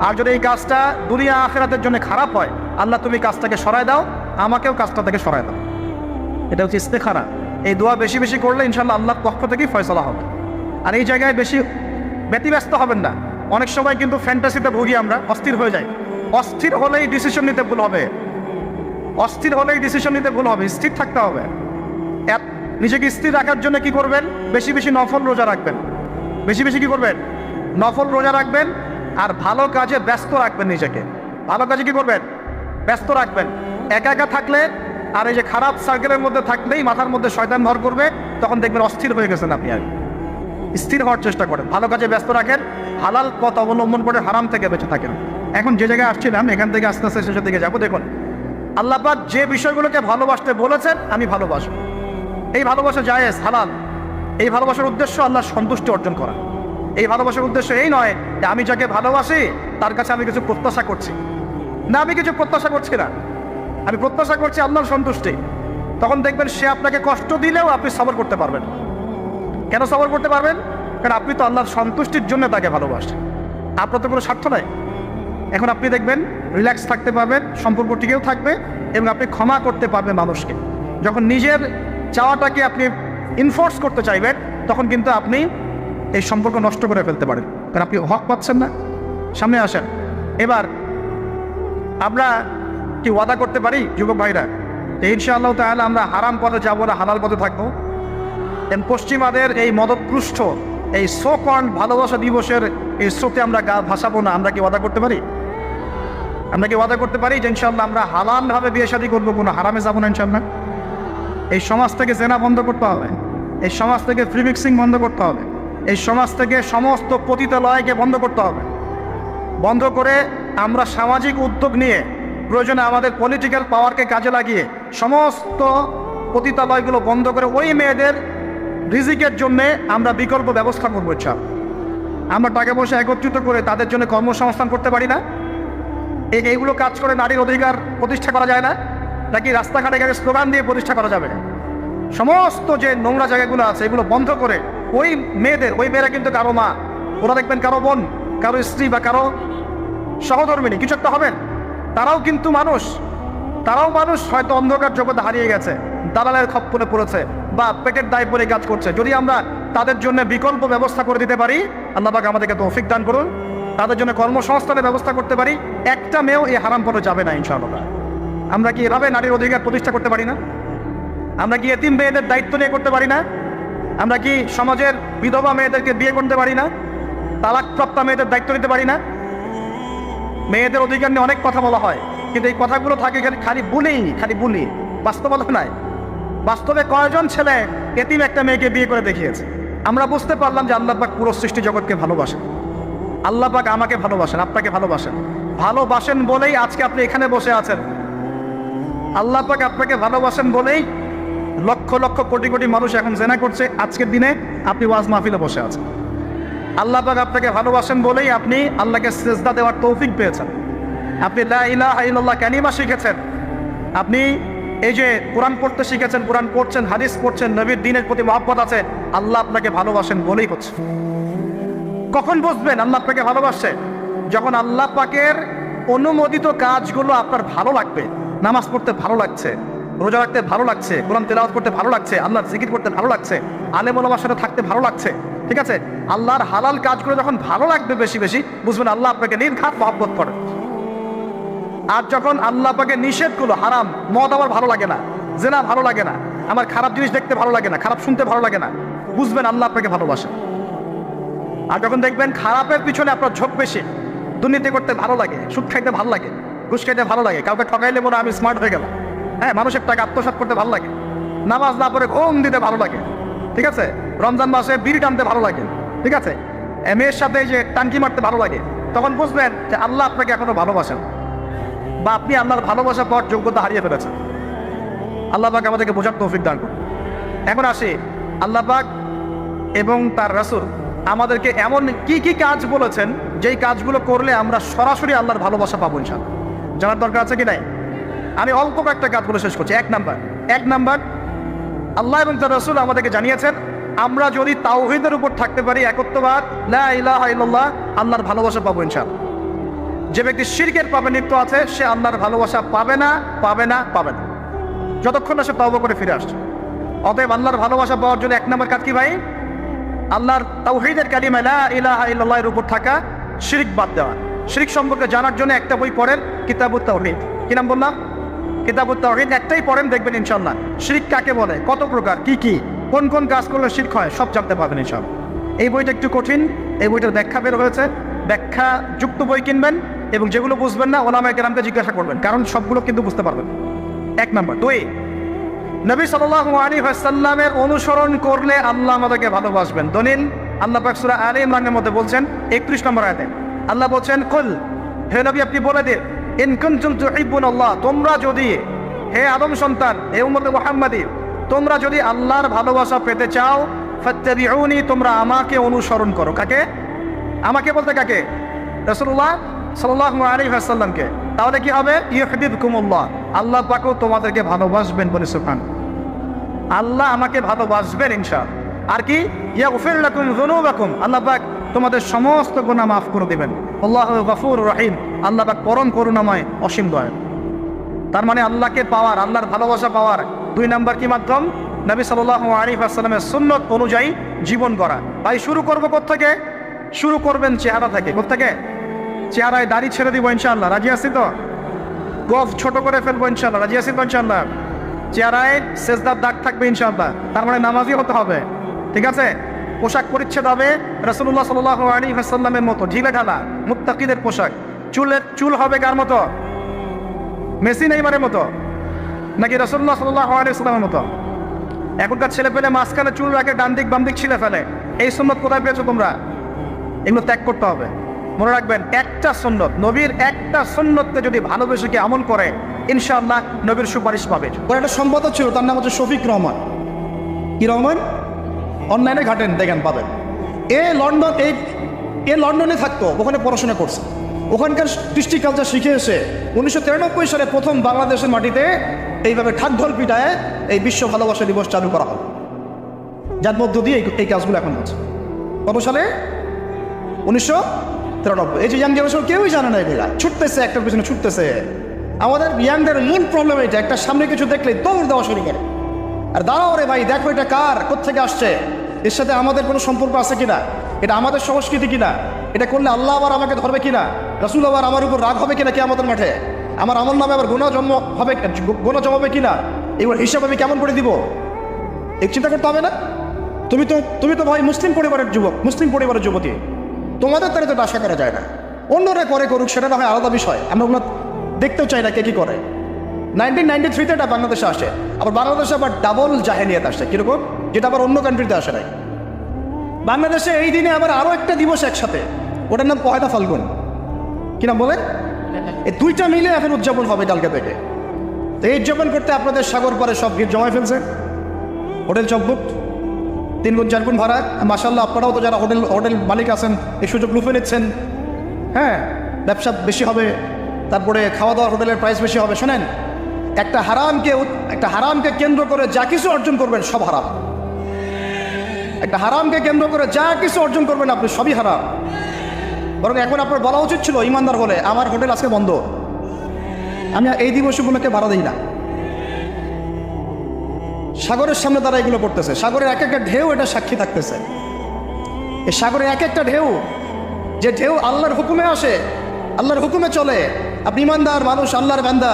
আর যদি এই কাজটা দুনিয়া আখিরাতের জন্য খারাপ হয়, আল্লাহ তুমি কাজটাকে সরায় দাও, আমাকেও কাজটা থেকে সরায় দাও। এটা হচ্ছে ইস্তেখারা। এই দোয়া বেশি বেশি করলে ইনশাআল্লাহ আল্লাহর পক্ষ থেকেই ফয়সালা হবে। আর এই জায়গায় বেশি ব্যতিব্যস্ত হবেন না। অনেক সময় কিন্তু ফ্যান্টাসিতে ভুগি আমরা, অস্থির হয়ে যাই। অস্থির হলেই ডিসিশন নিতে ভুল হবে, অস্থির হলেই ডিসিশন নিতে ভুল হবে। স্থির থাকতে হবে। নিজেকে স্থির রাখার জন্য কি করবেন? বেশি বেশি নফল রোজা রাখবেন। বেশি বেশি কি করবেন? নফল রোজা রাখবেন। আর ভালো কাজে ব্যস্ত রাখবেন নিজেকে। ভালো কাজে কি করবেন? ব্যস্ত রাখবেন। একা একা থাকলে আর এই যে খারাপ সার্কেলের মধ্যে থাকলেই মাথার মধ্যে শয়তান ভর করবে, তখন দেখবেন অস্থির হয়ে গেছেন আপনি। আর স্থির হওয়ার চেষ্টা করেন, ভালো কাজে ব্যস্ত রাখেন, হালাল পথ অবলম্বন করে হারাম থেকে বেঁচে থাকেন। এখন যে জায়গায় আসছিলাম, এখান থেকে আস্তে আস্তে শেষের দিকে যাবো। দেখুন, আল্লাহ পাক যে বিষয়গুলোকে ভালোবাসতে বলেছেন আমি ভালোবাসবো, এই ভালোবাসা জায়েজ, হালাল। এই ভালোবাসার উদ্দেশ্য আল্লাহর সন্তুষ্টি অর্জন করা। এই ভালোবাসার উদ্দেশ্য এই নয় যে আমি যাকে ভালোবাসি তার কাছে আমি কিছু প্রত্যাশা করছি। না, আমি কিছু প্রত্যাশা করছি না, আমি প্রত্যাশা করছি আল্লাহর সন্তুষ্টি। তখন দেখবেন সে আপনাকে কষ্ট দিলেও আপনি সবর করতে পারবেন। কেন সবর করতে পারবেন? কারণ আপনি তো আল্লাহর সন্তুষ্টির জন্য তাকে ভালোবাসেন, আপনার তো কোনো স্বার্থ নাই। এখন আপনি দেখবেন রিল্যাক্স থাকতে পারবেন, সম্পর্ক টিকেও থাকবে, এবং আপনি ক্ষমা করতে পারবেন মানুষকে। যখন নিজের চাওয়াটাকে আপনি ইনফোর্স করতে চাইবেন, তখন কিন্তু আপনি এই সম্পর্ক নষ্ট করে ফেলতে পারেন, কারণ আপনি হক পাচ্ছেন না। সামনে আসেন। এবার আমরা কি ওয়াদা করতে পারি যুবক ভাইরা, ইনশাআল্লাহ তাআলা আমরা হারাম পথে যাবো না, হালাল পথে থাকবো। পশ্চিমাদের এই মদতপুষ্ট এই সোকন ভালোবাসা দিবসের এই স্রোতে আমরা গা ভাসাবো না। আমরা কি ওয়াদা করতে পারি? আমরা কি ওয়াদা করতে পারি যে ইনশাআল্লাহ আমরা হালালভাবে বিয়ে শাদী করবো, কোনো হারামে যাবো না ইনশাআল্লাহ? এই সমাজ থেকে জেনা বন্ধ করতে হবে, এই সমাজ থেকে ফ্রি মিক্সিং বন্ধ করতে হবে, এই সমাজ থেকে সমস্ত পতিতালয়কে বন্ধ করতে হবে। বন্ধ করে আমরা সামাজিক উদ্যোগ নিয়ে প্রয়োজনে আমাদের পলিটিক্যাল পাওয়ারকে কাজে লাগিয়ে সমস্ত পতিতালয়গুলো বন্ধ করে ওই মেয়েদের রিজিকের জন্যে আমরা বিকল্প ব্যবস্থা করবো। ইচ্ছা আমরা টাকা পয়সা একত্রিত করে তাদের জন্য কর্মসংস্থান করতে পারি না? এইগুলো কাজ করে নারীর অধিকার প্রতিষ্ঠা করা যায় না? নাকি রাস্তাঘাটে গেলে স্লোগান দিয়ে প্রতিষ্ঠা করা যাবে? সমস্ত যে নোংরা জায়গাগুলো আছে এগুলো বন্ধ করে ওই মেয়েরা কিন্তু কারো মা, ওরা দেখবেন কারো বোন, কারো স্ত্রী বা কারো সহধর্মিনী কিছু একটা হবেন। তারাও কিন্তু মানুষ, তারাও মানুষ, হয়তো অন্ধকার জগতে হারিয়ে গেছে, দালালের খপ্পরে পড়েছে বা পেটের দায় পরে কাজ করছে। যদি আমরা তাদের জন্য বিকল্প ব্যবস্থা করে দিতে পারি, আল্লাহ পাক আমাদেরকে তৌফিক দান করুন, তাদের জন্য কর্মসংস্থানের ব্যবস্থা করতে পারি, একটা মেয়েও এই হারাম পথে যাবে না ইনশাআল্লাহ। আমরা কি এভাবে নারীর অধিকার প্রতিষ্ঠা করতে পারি না? আমরা কি এতিম মেয়েদের দায়িত্ব নিয়ে করতে পারি না? আমরা কি সমাজের বিধবা মেয়েদেরকে বিয়ে করতে পারি না? তালাকপ্রাপ্ত মেয়েদের দায়িত্ব নিতে পারি না? মেয়েদের অধিকার নিয়ে অনেক কথা বলা হয়, কিন্তু এই কথাগুলো থাকে খালি বুলি, বাস্তবতা নয়। বাস্তবে কয়জন ছেলে এতিম একটা মেয়েকে বিয়ে করে দেখিয়েছে? আমরা বুঝতে পারলাম যে আল্লাহ পাক পুরো সৃষ্টি জগৎকে ভালোবাসেন। আল্লাহ পাক আমাকে ভালোবাসেন, আপনাকে ভালোবাসেন। ভালোবাসেন বলেই আজকে আপনি এখানে বসে আছেন। আল্লাহ পাক আপনাকে ভালোবাসেন বলেই লক্ষ লক্ষ কোটি কোটি মানুষ এখন জেনা করছে, আজকের দিনে আপনি ওয়াজ মাহফিলে বসে আছেন। আল্লাহ পাক আপনাকে ভালোবাসেন বলেই আপনি আল্লাহকে সিজদা দেওয়ার তৌফিক পেয়েছেন। আপনি লা ইলাহা ইল্লাল্লাহ কালিমা শিখেছেন, আপনি এই যে কোরআন পড়তে শিখেছেন, কোরআন পড়ছেন, হাদিস পড়ছেন, নবীর দ্বীনের প্রতি মহব্বত আছে, আল্লাহ আপনাকে ভালোবাসেন বলেই হচ্ছে। কখন বুঝবেন আল্লাহ আপনাকে ভালোবাসে? যখন আল্লাহ পাকের অনুমোদিত কাজগুলো আপনার ভালো লাগবে। নামাজ পড়তে ভালো লাগছে, রোজা রাখতে ভালো লাগছে, কোরআন তেলাওয়াত করতে ভালো লাগছে, আল্লাহর জিকির করতে ভালো লাগছে, আলেম ওলামার সাথে থাকতে ভালো লাগছে, ঠিক আছে? আল্লাহর হালাল কাজগুলো যখন ভালো লাগবে বেশি বেশি, বুঝবেন আল্লাহ আপনাকে নির্ঘাত মহব্বত করেন। আর যখন আল্লাহ পাকের নিষেধগুলো, হারাম, মদ আমার ভালো লাগে না, জেনা ভালো লাগে না, আমার খারাপ জিনিস দেখতে ভালো লাগে না, খারাপ শুনতে ভালো লাগে না, বুঝবেন আল্লাহ আপনাকে ভালোবাসেন। আর যখন দেখবেন খারাপের পিছনে আপনার ঝোঁক বেশি, দুর্নীতি করতে ভালো লাগে, সুদ খাইতে ভালো লাগে, ঘুষ খাইতে ভালো লাগে, কাউকে ঠকাইলে মনে আমি স্মার্ট হয়ে গেলাম, হ্যাঁ, মানুষের টাকা আত্মসাৎ করতে ভালো লাগে, নামাজ না পড়ে ঘুম দিতে ভালো লাগে, ঠিক আছে, রমজান মাসে বিড়ি টানতে ভালো লাগে, ঠিক আছে, মেয়ের সাথে যে টাঙ্কি মারতে ভালো লাগে, তখন বুঝবেন যে আল্লাহ আপনাকে এখনো ভালোবাসেন বা আপনি আল্লাহর ভালোবাসা পাওয়ার যোগ্যতা হারিয়ে ফেলেছেন। আল্লাহ পাক আমাদেরকে বোঝার তৌফিক দান করুন। এখন আসি, আল্লাহ পাক এবং তার রাসূল আমাদেরকে এমন কি কি কাজ বলেছেন যেই কাজগুলো করলে আমরা সরাসরি আল্লাহর ভালোবাসা পাবো ইনশাআল্লাহ। জানার দরকার আছে কি নাই? আমি অল্প কয়েকটা কাজ বলে শেষ করছি। এক নাম্বার, আল্লাহ এবং তার রাসূল আমাদেরকে জানিয়েছেন আমরা যদি তাওহীদের উপর থাকতে পারি, একত্ববাদ, লা ইলাহা ইল্লাল্লাহ, আল্লাহর ভালোবাসা পাবো ইনশাআল্লাহ। যে ব্যক্তি শিরকের পাপে লিপ্ত আছে সে আল্লাহর ভালোবাসা পাবে না, পাবে না, পাবে না, যতক্ষণ না সে তওবা করে ফিরে আসছে। অতএব আল্লাহর ভালোবাসা পাওয়ার জন্য এক নম্বর কাজ কি ভাই? আল্লাহর তাওহীদের কালিমা লা ইলাহা ইল্লাল্লাহ এর উপর থাকা, শিরক বাদ দেওয়া। শিরক সম্পর্কে জানার জন্য একটা বই পড়েন, কিতাবুত তাওহীদ। কি নাম বললাম? কিতাবুত তাওহীদ। একটাই পড়েন, দেখবেন ইনশাআল্লাহ শিরক কাকে বলে, কত প্রকার, কি কি, কোন কোন কাজ করলে শিরক হয়, সব জানতে পারবেন ইনশাআল্লাহ। এই বইটা একটু কঠিন, এই বইটার ব্যাখ্যা বের হয়েছে, ব্যাখ্যা যুক্ত বই কিনবেন এবং যেগুলো বুঝবেন না ওলামায়ে কেরামকে জিজ্ঞাসা করবেন, কারণ সবগুলো কিন্তু বুঝতে পারবেন। এক নম্বর। দুই, নবী সাল্লাল্লাহু আলাইহি ওয়াসাল্লামের অনুসরণ করলে আল্লাহ আমাদেরকে ভালোবাসবেন। দলিল আল্লাহ পাক সূরা আলে ইমরানের মধ্যে বলছেন 31 নম্বর আয়াতে আল্লাহ বলছেন, কুল, হে নবী আপনি বলে দিন, ইন কুনতুম তুহিব্বুনাল্লাহ, তোমরা যদি, হে আদম সন্তান, হে উম্মতে মুহাম্মাদি, তোমরা যদি আল্লাহর ভালোবাসা পেতে চাও, ফাত্তাবিউনি, তোমরা আমাকে অনুসরণ করো। কাকে? আমাকে বলতে কাকে? রাসূলুল্লাহ সাল্লাল্লাহু আলাইহি ওয়াসাল্লামকে। তাহলে কি হবে? ইউহিব্বুকুমুল্লাহ, আল্লাহ পাকও তোমাদেরকে ভালোবাসবেন। বলে সুবহান। আল্লাহ আমাকে ভালোবাসবেন ইনশাআল্লাহ। আর কি? ইয়াগফির লাকুম যুনুবাকুম, আল্লাহ পাক তোমাদের সমস্ত গুনাহ মাফ করে দিবেন। আল্লাহু গফুরুর রহিম, আল্লাহ পাক পরম করুণাময়, অসীম দয়ালু। তার মানে আল্লাহকে পাওয়ার, আল্লাহর ভালোবাসা পাওয়ার দুই নাম্বার কি মাধ্যম? নবী সাল্লাল্লাহু আলাইহি ওয়াসাল্লামের সুন্নাত অনুযায়ী জীবন গড়া। ভাই শুরু করবো কোত্থেকে? শুরু করবেন চেহারা থেকে। কোত্থেকে? চেহারায় দাড়ি ছেড়ে দিব ইনশাআল্লাহ, রাজি আছি তো? গফ ছোট করে ফেলবো ইনশাআল্লাহ, রাজি আছি তো ইনশাআল্লাহ? চেহারায় সেজদার দাগ থাকবে ইনশাআল্লাহ, তার মানে নামাজি হতে হবে, ঠিক আছে? পোশাক পরিচ্ছদ হবে রাসূলুল্লাহ সাল্লাল্লাহু আলাইহি ওয়াসাল্লামের মতো, ঢিলে ঢালা মুত্তাকিদের পোশাক। চুল হবে কার মতো? মেসি নেইমারের মতো, নাকি রাসূলুল্লাহ সাল্লাল্লাহু আলাইহি ওয়াসাল্লামের মতো? এখনকার ছেলে পেলে মাঝখানে চুল রাখে, ডান দিক বাম দিক ছিলে ফেলে। এই সুন্নত কোথায় পেয়েছো তোমরা? এগুলো ত্যাগ করতে হবে। মনে রাখবেন, একটা সুন্নত, নবীর একটা সুন্নতকে যদি ভালোবেসে কি আমল করে, ইনশাআল্লাহ নবীর সুপারিশ পাবে। ওর একটা সম্পাদক ছিল, তার নাম হচ্ছে শফিক রহমান। কি রহমান? অনলাইনে ঘাটেন, দেখেন পাবেন। এ লন্ডনে থাকতো, ওখানে পড়াশোনা করছে, ওখানকার কৃষ্টি কালচার শিখে এসে 1993 সালে প্রথম বাংলাদেশের মাটিতে এইভাবে ঢাকঢোল পিটায় এই বিশ্ব ভালোবাসা দিবস চালু করা হয়, যার মধ্য দিয়ে এই কাজগুলো এখন হচ্ছে। কত সালে? 1993। এই যে ইয়াং জেনারেশন কেউই জানে না, এগুলা ছুটতেছে, একটার পিছনে ছুটতেছে। আমাদের ইয়াংদের মূল প্রবলেম এটা, একটা সামনে কিছু দেখলে দৌড় দেওয়া শুরু করে। আর দাঁড়াও রে ভাই, দেখো এটা কার, কোত্থেকে আসছে, এর সাথে আমাদের কোনো সম্পর্ক আছে কিনা, এটা আমাদের সংস্কৃতি কিনা, এটা করলে আল্লাহ আবার আমাকে ধরবে কিনা, রাসূল আবার আমার উপর রাগ হবে কিনা কিয়ামতের মাঠে, আমার আমল নামে আবার গুনাহ জমাবে কিনা, এবার হিসাব আমি কেমন করে দিব, এক চিন্তা করতে হবে না? তুমি তো ভাই মুসলিম পরিবারের যুবক, মুসলিম পরিবারের যুবতী, তোমাদের তারা তো আশা করা যায় না। অন্যরা করুক, সেটা না হয় আলাদা বিষয়, আমরা ওগুলো দেখতেও চাই না কে কী করে। 1993-তে এটা বাংলাদেশে আসে, আবার বাংলাদেশে আবার ডাবল জাহেলিয়াত আসছে। কীরকম? যেটা আবার অন্য কান্ট্রিতে আসে নাই। বাংলাদেশে এই দিনে আবার আরও একটা দিবস একসাথে, ওটার নাম পহেলা ফাল্গুন। কি নাম বলেন? এই দুইটা মিলে এখন উদযাপন হবে কালকে থেকে। তো এই উদযাপন করতে আপনাদের সাগর পারে সব ভিড় জমায় ফেলছে, হোটেল সব বুক, 3 গুণ 4 গুণ ভাড়া। মাশাআল্লাহ, আপনারাও তো যারা হোটেল মালিক আছেন এই সুযোগ লুফে নিচ্ছেন। হ্যাঁ, ব্যবসা বেশি হবে, তারপরে খাওয়া দাওয়ার হোটেলের প্রাইস বেশি হবে। শোনেন, একটা হারামকে কেন্দ্র করে যা কিছু অর্জন করবেন সব হারাম। একটা হারামকে কেন্দ্র করে যা কিছু অর্জন করবেন আপনি সবই হারাম। বরং এখন আপনার বলা উচিত ছিল, ইমানদার হলে, আমার হোটেল আজকে বন্ধ, আমি এই দিবস উপলক্ষে ভাড়া দিই না। সাগরের সামনে তারা এগুলো করতেছে, সাগরের এক একটা ঢেউ এটা সাক্ষী থাকতেছে। এই সাগরের এক একটা ঢেউ, যে ঢেউ আল্লাহর হুকুমে আসে, আল্লাহর হুকুমে চলে। আপনি ইমানদার মানুষ, আল্লাহর বান্দা,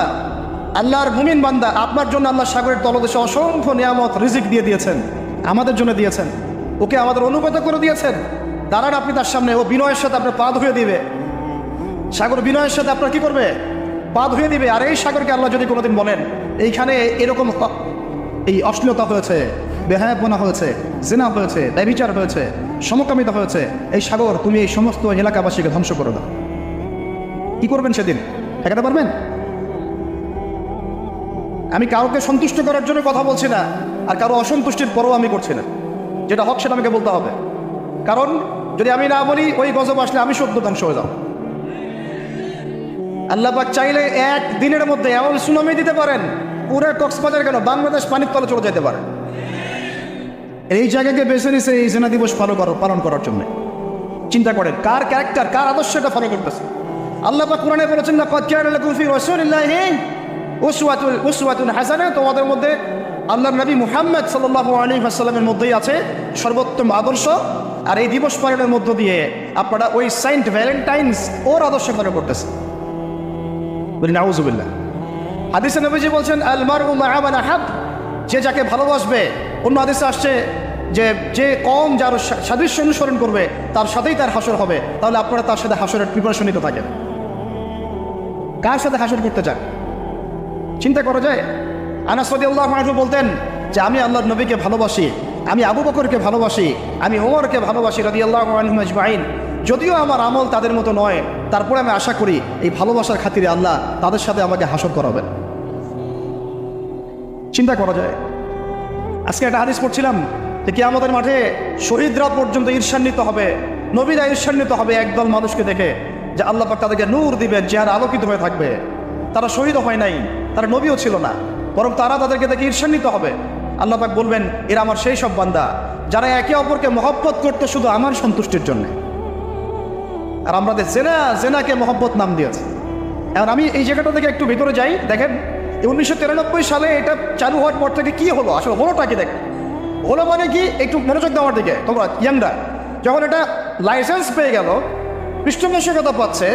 আল্লাহর মুমিন বান্দা, আপনার জন্য আল্লাহ সাগরের তলদেশে অসংখ্য নিয়ামত রিজিক দিয়ে দিয়েছেন, আমাদের জন্য দিয়েছেন, ওকে আমাদের অনুগত করে দিয়েছেন। দাঁড়ান আপনি তার সামনে, ও বিনয়ের সাথে আপনার পা ধুয়ে দিবে। সাগর বিনয়ের সাথে আপনার কি করবে? পা ধুয়ে দিবে। আর এই সাগরকে আল্লাহ যদি কোনোদিন বলেন, এইখানে এরকম এই অশ্লীলতা হয়েছে, বেহায়াপনা হয়েছে, জিনা হয়েছে, ব্যভিচার হয়েছে, সমকামিতা হয়েছে, এই সাগর তুমি এই সমস্ত এলাকাবাসীকে ধ্বংস করে দাও, কি করবেন সেদিন? ঠেকাতে পারবেন? আমি কাউকে সন্তুষ্ট করার জন্য কথা বলছি না, আর কারো অসন্তুষ্টির পরও আমি করছি না। যেটা হক সেটা আমাকে বলতে হবে, কারণ যদি আমি না বলি ওই গজব আসলে আমি সদ্য ধ্বংস হয়ে যাব। আল্লাহ পাক চাইলে এক দিনের মধ্যে এমন সুনামি দিতে পারেন, পুরো কক্সবাজার কেন বাংলাদেশ পানির তলে চলে যেতে পারে। এই জায়গাকে বেছে নিছে এই জেনা দিবস পালন করার জন্য। চিন্তা করেন কার ক্যারেক্টার, কার আদর্শ এটা ফলো করতেছে। আল্লাহ পাক কোরআনে বলেছেন, লাকাদ কানা লাকুম ফি রাসূলিল্লাহি উসওয়াতুন হাসানাহ, তোমাদের মধ্যে আল্লাহর নবী মুহাম্মদ সাল্লাল্লাহু আলাইহি ওয়াসাল্লামের মধ্যেই আছে সর্বোত্তম আদর্শ। আর এই দিবস পালনের মধ্য দিয়ে আপনারা ওই সেন্ট ভ্যালেন্টাইন্স ওর আদর্শ পালন করতেছেন। বলি নাউযুবিল্লাহ। হাদিসে নবীজি বলছেন, আল মারউ মা মান আহাব, যে যাকে ভালোবাসবে। অন্য হাদিসে আসছে যে কম যার সাদৃশ্য অনুসরণ করবে তার সাথেই তার হাসর হবে। তাহলে আপনারা তার সাথে হাসরের প্রিপারেশন নিতে থাকেন। কার সাথে হাসর করতে চান চিন্তা করা যায়। আনাস রাদিয়াল্লাহু আনহু বলতেন যে আমি আল্লাহর নবীকে ভালোবাসি, আমি আবু বকরকে ভালোবাসি, আমি ওমরকে ভালোবাসি রাদিয়াল্লাহু আনহুম আজমাইন। যদিও আমার আমল তাদের মতো নয়, তারপরে আমি আশা করি এই ভালোবাসার খাতিরে আল্লাহ তাদের সাথে আমাকে হাসর করাবেন। চিন্তা করা যায়। আজকে একটা হাদিস পড়ছিলাম যে কিয়ামতের মাঠে শহীদরা পর্যন্ত ঈর্ষান্বিত হবে, নবীরা ঈর্ষান্বিত হবে একদল মানুষকে দেখে, যে আল্লাহ পাক তাদেরকে নূর দিবেন, চেহারা আলোকিত হয়ে থাকবে। তারা শহীদ হয় নাই, তারা নবীও ছিল না, বরং তারা তাদেরকে দেখে ঈর্ষান্বিত হবে। আল্লাহ পাক বলবেন, এরা আমার সেই সব বান্দা যারা একে অপরকে মহব্বত করতে শুধু আমার সন্তুষ্টির জন্য। আর আমরা জেনাকে মহব্বত নাম দিয়েছি। এখন আমি এই জায়গাটা থেকে একটু ভিতরে যাই। দেখেন 1993 সালে এটা চালু হওয়ার পর থেকে কি হলো, আসলে হলোটা কি দেখেন। হলো মানে কি, একটু মনোযোগ দেওয়ার দিকে তোমরা ইয়াংরা, যখন এটা লাইসেন্স পেয়ে গেল, পৃষ্ঠপোষকতা পাচ্ছে,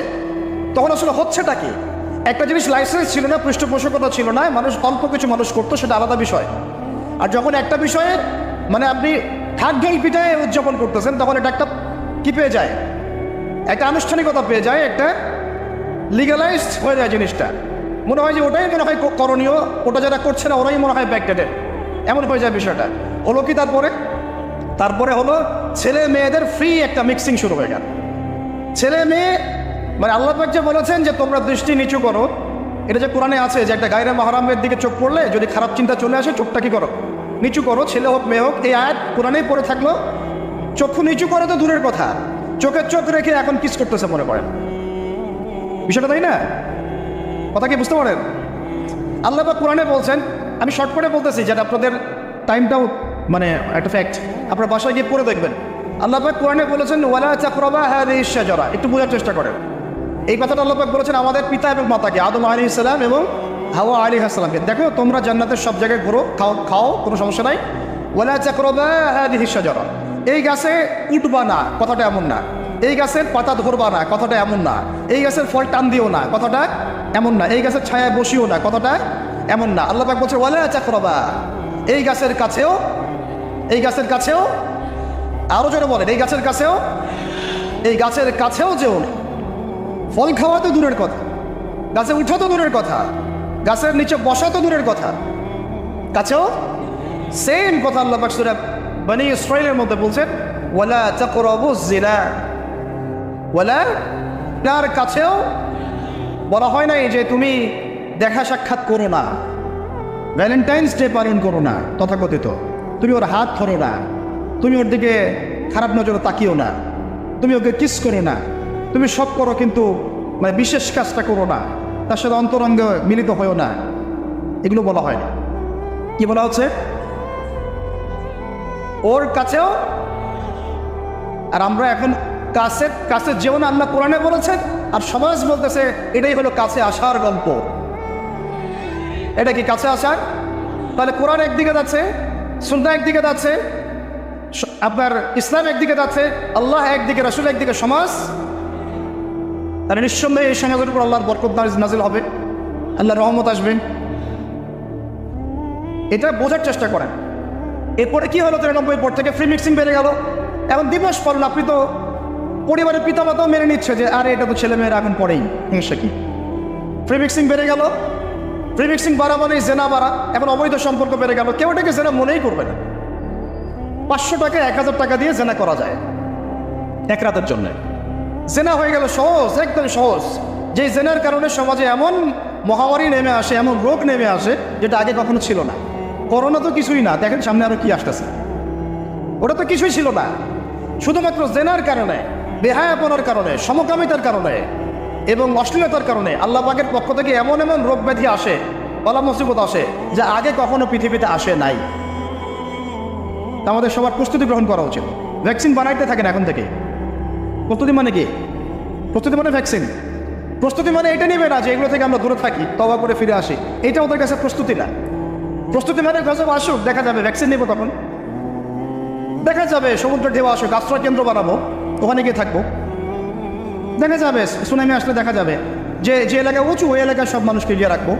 তখন আসলে হচ্ছেটা কি। একটা জিনিস লাইসেন্স ছিল না, পৃষ্ঠপোষকতা ছিল না, মানুষ অল্প কিছু মানুষ করতো, সেটা আলাদা বিষয়। আর যখন একটা বিষয়ে মানে আপনি ঢাক ঢোল পিটায় উদযাপন করতেছেন, তখন এটা একটা কি পেয়ে যায়, একটা আনুষ্ঠানিকতা পেয়ে যায়, একটা লিগালাইজড হয়ে যায় জিনিসটা। মনে হয় যে ওটাই মনে হয় করণীয়, ওটা যারা করছে না ওরাই মনে হয় ব্যাকডেটেড, এমন হয়ে যায় বিষয়টা। হলো কি তারপরে হলো ছেলে মেয়েদের ফ্রি একটা মিক্সিং শুরু হয়ে গেল। ছেলে মেয়ে মানে আল্লাহ পাক যে বলেছেন যে তোমরা দৃষ্টি নিচু করো, এটা যে কোরআনে আছে যে একটা গায়রে মাহরামের দিকে চোখ পড়লে যদি খারাপ চিন্তা চলে আসে, চোখটা কি করো, নিচু করো, ছেলে হোক মেয়ে হোক। এই আয়াত কোরআনেই পড়ে থাকলো। চক্ষু নিচু করে তো দূরের কথা, চোখের চোখ রেখে এখন কিস করতেছে মনে করেন বিষয়টা, তাই না? কথা কি বুঝতে পারেন? আল্লাহ পাক কোরআনে বলছেন, আমি শর্ট করে বলতেছি যেটা আপনাদের টাইমটাও মানে একটা ফ্যাক্ট, আপনার বাসায় গিয়ে পড়ে দেখবেন। আল্লাহ পাক কোরআনে বলেছেন, ওয়ালা তাকরাবা হাযিহিশ শাজারা। একটু বোঝার চেষ্টা করেন। এই কথাটা আল্লাহ পাক বলেছেন আমাদের পিতা এবং মাতাকে, আদম আলাইহিস সালাম এবং হাওয়া আলাইহিস সালামকে। দেখো তোমরা জান্নাতের সব জায়গায় ঘোরো, খাও, কোনো সমস্যা নাই। ওয়ালা তাকরাবা হাযিহিশ শাজারা, এই গাছে উঠবা না, কথাটা এমন না। এই গাছের পাতা ধরবা না, কথাটা এমন না। এই গাছের ফল টান দিও না, কথাটা এমন না। এই গাছের ছায়ায় বসিও না, কথাটা এমন না। আল্লাহ পাক বলছে ওয়ালা তাকরাবা, এই গাছের কাছেও আরো জোরে বলেন, এই গাছের কাছেও যেও না। ফল খাওয়া তো দূরের কথা, গাছে উঠা তো দূরের কথা, গাছের নিচে বসা তো দূরের কথা, কাছেও সেম কথা আল্লাহ পাক সূরা বনী ইসরাঈলের মধ্যে বলছেন, ওয়ালা তাকরাবুজ জিনা। তার কাছেও বলা হয় নাই যে তুমি দেখা সাক্ষাৎ করো না, ভ্যালেন্টাইন্স ডে পালন করো না, তথাকথিত তুমি ওর হাত ধরো না, তুমি ওর দিকে খারাপ নজরে তাকিও না, তুমি ওকে কিস করো না, তুমি সব করো কিন্তু মানে বিশেষ কাজটা করো না, তার সাথে অন্তরঙ্গে মিলিত হয়েও না, এগুলো বলা হয় না। কি বলা হচ্ছে? ওর কাছেও। আর আমরা এখন কাছে যেও না আল্লাহ কোরআনে বলেছেন, আর সমাজ বলতেছে এটাই হলো কাছে আসার গল্প। এটা কি কাছে আসার? তাহলে কোরআন একদিকে যাচ্ছে, সুন্নাহ একদিকে যাচ্ছে, আপনার ইসলাম একদিকে যাচ্ছে, আল্লাহ একদিকে, রাসূল একদিকে, সমাজ। তাহলে নিঃসন্দেহে এই সমাজের উপর আল্লাহর বরকত নাজিল হবে, আল্লাহর রহমত আসবে। এটা বোঝার চেষ্টা করেন। এরপরে কি হলো? 93 পর থেকে ফ্রি মিক্সিং বেড়ে গেল। এখন দিবস পালন, আপনি তো পরিবারের পিতামাতাও মেনে নিচ্ছে যে আরে এটা তো ছেলে মেয়েরা এখন পড়েই, সমস্যা কি? ফ্রি মিক্সিং বেড়ে গেল। ফ্রি মিক্সিং বাড়া মানেই জেনা বাড়া। এখন অবৈধ সম্পর্ক বেড়ে গেল। কেউ এটাকে জেনা মনেই করবে না। 500 টাকা 1000 টাকা দিয়ে জেনা করা যায় এক রাতের জন্য। জেনা হয়ে গেল সহজ, একদম সহজ। যে জেনার কারণে সমাজে এমন মহামারী নেমে আসে, এমন রোগ নেমে আসে যেটা আগে কখনো ছিল না। করোনা তো কিছুই না, দেখেন সামনে আরো কি আসতেছে। ওটা তো কিছুই ছিল না। শুধুমাত্র জেনার কারণে, বেহায়াপনার কারণে, সমকামিতার কারণে এবং অশ্লীলতার কারণে আল্লাহ পাকের পক্ষ থেকে এমন এমন রোগ ব্যাধি আসে, বালা মুসিবত আসে, যা আগে কখনো পৃথিবীতে আসে নাই। আমাদের সবার প্রস্তুতি গ্রহণ করা উচিত। ভ্যাকসিন বানাইতে থাকেন এখন থেকে। প্রস্তুতি মানে কি? প্রস্তুতি মানে ভ্যাকসিন। প্রস্তুতি মানে এটা নেবে না যে এগুলো থেকে আমরা দূরে থাকি, তওবা করে ফিরে আসি, এটা ওদের কাছে প্রস্তুতি না। প্রস্তুতি মানে গজব আসুক, দেখা যাবে, ভ্যাকসিন নেবো তখন, দেখা যাবে সমুদ্রের ঢেউ আসুক, আশ্রয় কেন্দ্র বানাবো, ওখানে গিয়ে থাকবো, দেখা যাবে সুনামি আসলে দেখা যাবে যে যে এলাকায় উঁচু ওই এলাকায় সব মানুষকে গিয়ে রাখবো।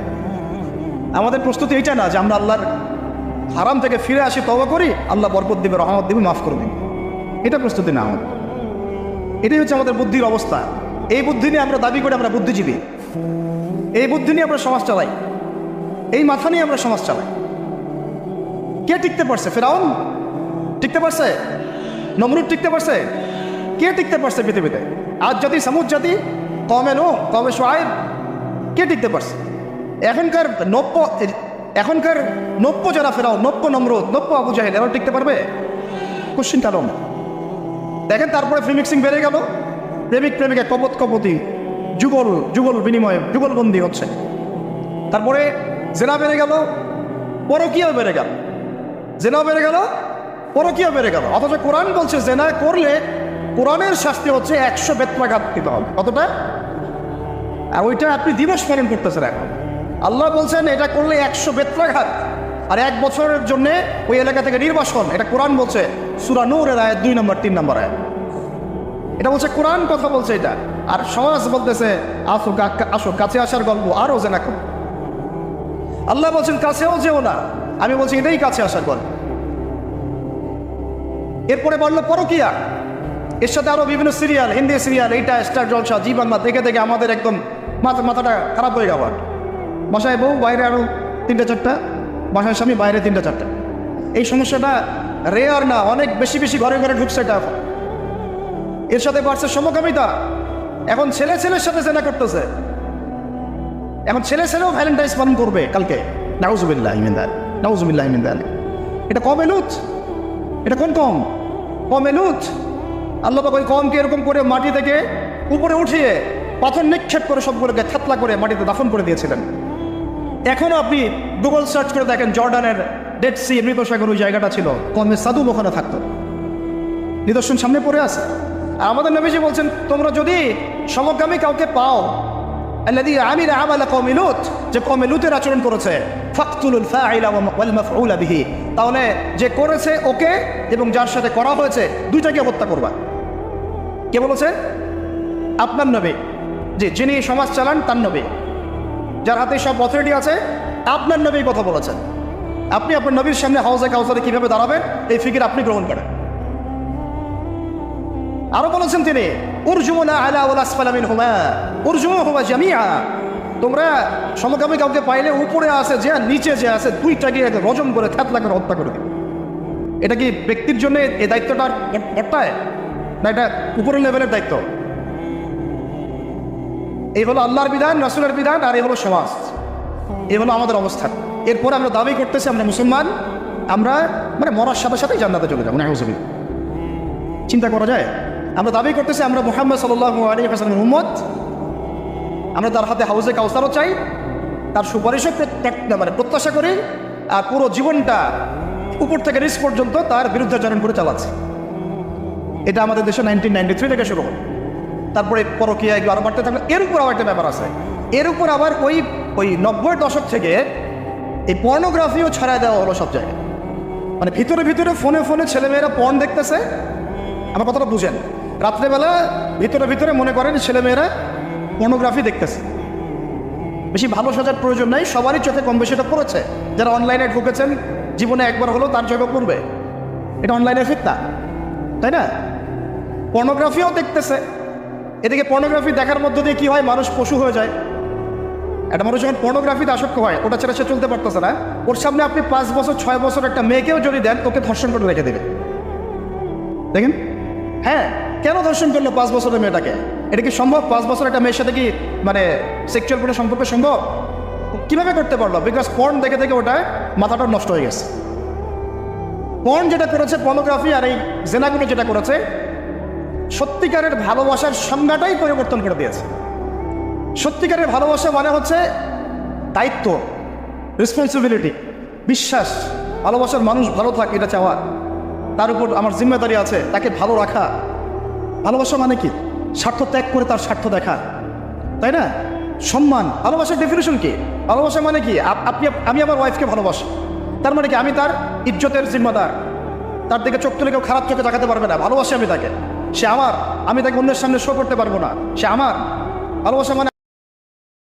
আমাদের প্রস্তুতি এইটা না যে আমরা আল্লাহর হারাম থেকে ফিরে আসি, তওবা করি, আল্লাহ বরকত দিবে, রহমত দিবে, মাফ করে দিবে, এটা প্রস্তুতি না আমাদের। এটাই হচ্ছে আমাদের বুদ্ধির অবস্থা। এই বুদ্ধি নিয়ে আমরা দাবি করি আমরা বুদ্ধিজীবী, এই বুদ্ধি নিয়ে আমরা সমাজ চালাই, এই মাথা নিয়ে আমরা সমাজ চালাই। কে টিকতে পারছে? ফিরআউন টিকতে পারছে? নমরুদ টিকতে পারছে? কে টিকতে পারছে পৃথিবীতে? আজ জাতি, সামুদ জাতি, কওমে নূহ, কওমে শুআয়ব, কে টিকতে পারছে? এখনকার নব্য যারা ফেরাও, নব্য নমরুদ, নব্য আবু জাহেল, এরাও টিকতে পারবে? কোশ্চিন কারণ দেখেন। তারপরে প্রিমিক্সিং বেড়ে গেল, প্রেমিক প্রেমিকা কপত কপতি, যুগল বিনিময়ে যুগলবন্দি হচ্ছে। তারপরে জেনা বেড়ে গেল, পরকীয়া বেড়ে গেল, জেনা বেড়ে গেল, পরকীয়া বেড়ে গেল। অথচ কোরআন বলছে জেনা করলে কোরআনের শাস্তি হচ্ছে 100 বেত্রাঘাত দিতে হবে। কতটা? আর ওইটা আপনি দিবস পালন করতেছেন এখন। আল্লাহ বলছেন এটা করলে 100 বেত্রাঘাত, আর 1 বছরের জন্য ওই এলাকা থেকে নির্বাসন। এটা কোরআন বলছে, সূরা নূরের আয়াত 2 নম্বর 3 নম্বর আয়াত। এটা বলছে কোরআন, কথা বলছে এটা। আর সমাজ বলতেছে আসো কাছে আসার গল্প, আরও জেনা করো। আল্লাহ বলছেন কাছেও যেও না, আমি বলছি এটাই কাছে আসার গল্প। এরপরে বললো পরকীয়া, এর সাথে আরো বিভিন্ন সিরিয়াল, হিন্দি সিরিয়াল, এইটা স্টার জলসা, জি বাংলা দেখে দেখে আমাদের একদম মাথাটা খারাপ হয়ে গেল। বাসায় বউ, বাইরে আরো 3টা 4টা, বাসায় স্বামী, বাইরে 3টা 4টা। এই সমস্যাটা রেয়ার না, অনেক বেশি বেশি ঘরে ঘরে ঢুকছে এটা। এর সাথে বাড়ছে সমকামিতা, এখন ছেলে ছেলের সাথে জেনা করতেছে, এখন ছেলে ছেলেও ভ্যালেন্টাইন্স পালন করবে কালকে। নাউজুবিল্লাহ মিন যালিক, নাউজুবিল্লাহ মিন যালিক। এটা কমে লুত, এটা কোন কম? কমে লুত। আল্লাহ পাক ওই কমকে এরকম করে মাটি থেকে উপরে উঠিয়ে পাথর নিক্ষেপ করে সবগুলোকে থেতলা করে মাটিতে দাফন করে দিয়েছিলেন। এখনও আপনি গুগল সার্চ করে দেখেন, জর্ডানের ডেড সি, মৃত সাগর, ওই জায়গাটা ছিল, কমে সাধু ওখানে থাকতো, নিদর্শন সামনে পড়ে আছে। আর আমাদের নবীজি বলছেন তোমরা যদি সমকামী কাউকে পাও, আল্লাযী আমিলা আমালা কওমি লূত, যে কওমে লূতের আচরণ করেছে, ফাকতুলুল ফাইলা ওয়াল মাফউলা বিহি, তাহলে যে করেছে ওকে এবং যার সাথে করা হয়েছে দুইটাকে হত্যা করবা। কে বলেছে? আপনার নবী, যে যিনি সমাজ চালান তার নবী, যার হাতে সব অথরিটি আছে, আপনার নবী কথা বলেছেন। আপনি আপনার নবীর সামনে হাউজে কাউসারে কিভাবে দাঁড়াবেন এই ফিকির আপনি গ্রহণ করেন। আরো বলেছেন তিনি, উরজুমুনা আলা ওয়াল আসফালা মিনহুমা উরজুমুহুমা জামিআ, তোমরা সমকামী কাউকে পাইলে উপরে আছে যে নিচে যে আছে দুইটাকে রজম করে থেতলা করে হত্যা করে দিবে। এটা কি ব্যক্তির জন্য এই দায়িত্বটা বর্তায় না এটা উপরের লেভেলের দায়িত্ব? এই হলো আল্লাহর বিধান, রাসূলের বিধান, আর এই হলো সমাজ, এই হলো আমাদের অবস্থান। এরপর আমরা দাবি করতেছি আমরা মুসলমান, আমরা মানে মরার সাথে সাথেই জান্নাতে চলে যাবো। নাউজুবিল্লাহ, চিন্তা করা যায়? আমরা দাবি করতেছি আমরা মুহাম্মদ সাল্লাল্লাহু আলাইহি ওয়াসাল্লামের উম্মত, আমরা তার হাতে হাউজে কাউসারও চাই, তার সুপারিশও মানে প্রত্যাশা করি, আর পুরো জীবনটা উপর থেকে নিচ পর্যন্ত তার বিরুদ্ধাচরণ করে চালাচ্ছে। এটা আমাদের দেশে 1993 থেকে শুরু হল। তারপরে পরকীয়া এগুলো আরও বাড়তে থাকলে। এর উপর আবার একটা ব্যাপার আছে, এর উপর আবার ওই 90-এর দশক থেকে এই পর্নোগ্রাফিও ছড়ায় দেওয়া হলো সব জায়গায়। মানে ভিতরে ভিতরে ফোনে ফোনে ছেলেমেয়েরা পর্ন দেখতেছে। আমার কথাটা বুঝেন, রাত্রেবেলা ভিতরে ভিতরে মনে করেন ছেলেমেয়েরা পর্নোগ্রাফি দেখতেছে। বেশি ভালো সাজার প্রয়োজন নাই, সবারই চোখে কম বেশি এটা পড়েছে। যারা অনলাইনে ঢুকেছেন জীবনে একবার হলো তার চোখে পড়বে, এটা অনলাইনের ফিতনা, তাই না? পর্নোগ্রাফিও দেখতেছে। এদিকে পর্নোগ্রাফি দেখার মধ্য দিয়ে কি হয়, মানুষ পশু হয়ে যায়। একটা মানুষ যখন পর্নোগ্রাফিতে আসক্ত হয়, ওটা ছেড়ে সে চলতে পারতেছে না। ওর সামনে আপনি 5 বছর 6 বছর একটা মেয়েকেও যদি দেন, ওকে ধর্ষণ করে রেখে দেবে। দেখেন, হ্যাঁ, কেন ধর্ষণ করলো 5 বছরের মেয়েটাকে? এটা কি সম্ভব? 5 বছর একটা মেয়ের সাথে কি মানে সেক্সুয়াল কোনো সম্পর্ক সম্ভব? কিভাবে করতে পারলো? বিকজ পর্ন দেখে দেখে ওটা মাথাটা নষ্ট হয়ে গেছে। পর্ন যেটা করেছে, পর্নোগ্রাফি আর এই জেনাগুলো যেটা করেছে, সত্যিকারের ভালোবাসার সংজ্ঞাটাই পরিবর্তন করে দিয়েছে। সত্যিকারের ভালোবাসা মানে হচ্ছে দায়িত্ব, রেসপন্সিবিলিটি, বিশ্বাস, ভালোবাসার মানুষ ভালো থাকে এটা চাওয়া, তার উপর আমার জিম্মেদারি আছে তাকে ভালো রাখা। ভালোবাসা মানে কি? স্বার্থ ত্যাগ করে তার স্বার্থ দেখা। তাই না? সম্মান, ভালোবাসার ডেফিনেশন কি? ভালোবাসা মানে কি? আমি আমার ওয়াইফকে ভালোবাসি, তার মানে কি আমি তার ইজ্জতের জিম্মাদার, তার দিকে চোখ তুলে কেউ খারাপ চোখে তাকাতে পারবে না। ভালোবাসি আমি তাকে, সে আমার, আমি তাকে অন্যের সামনে শো করতে পারবো না, সে আমার। ভালোবাসা মানে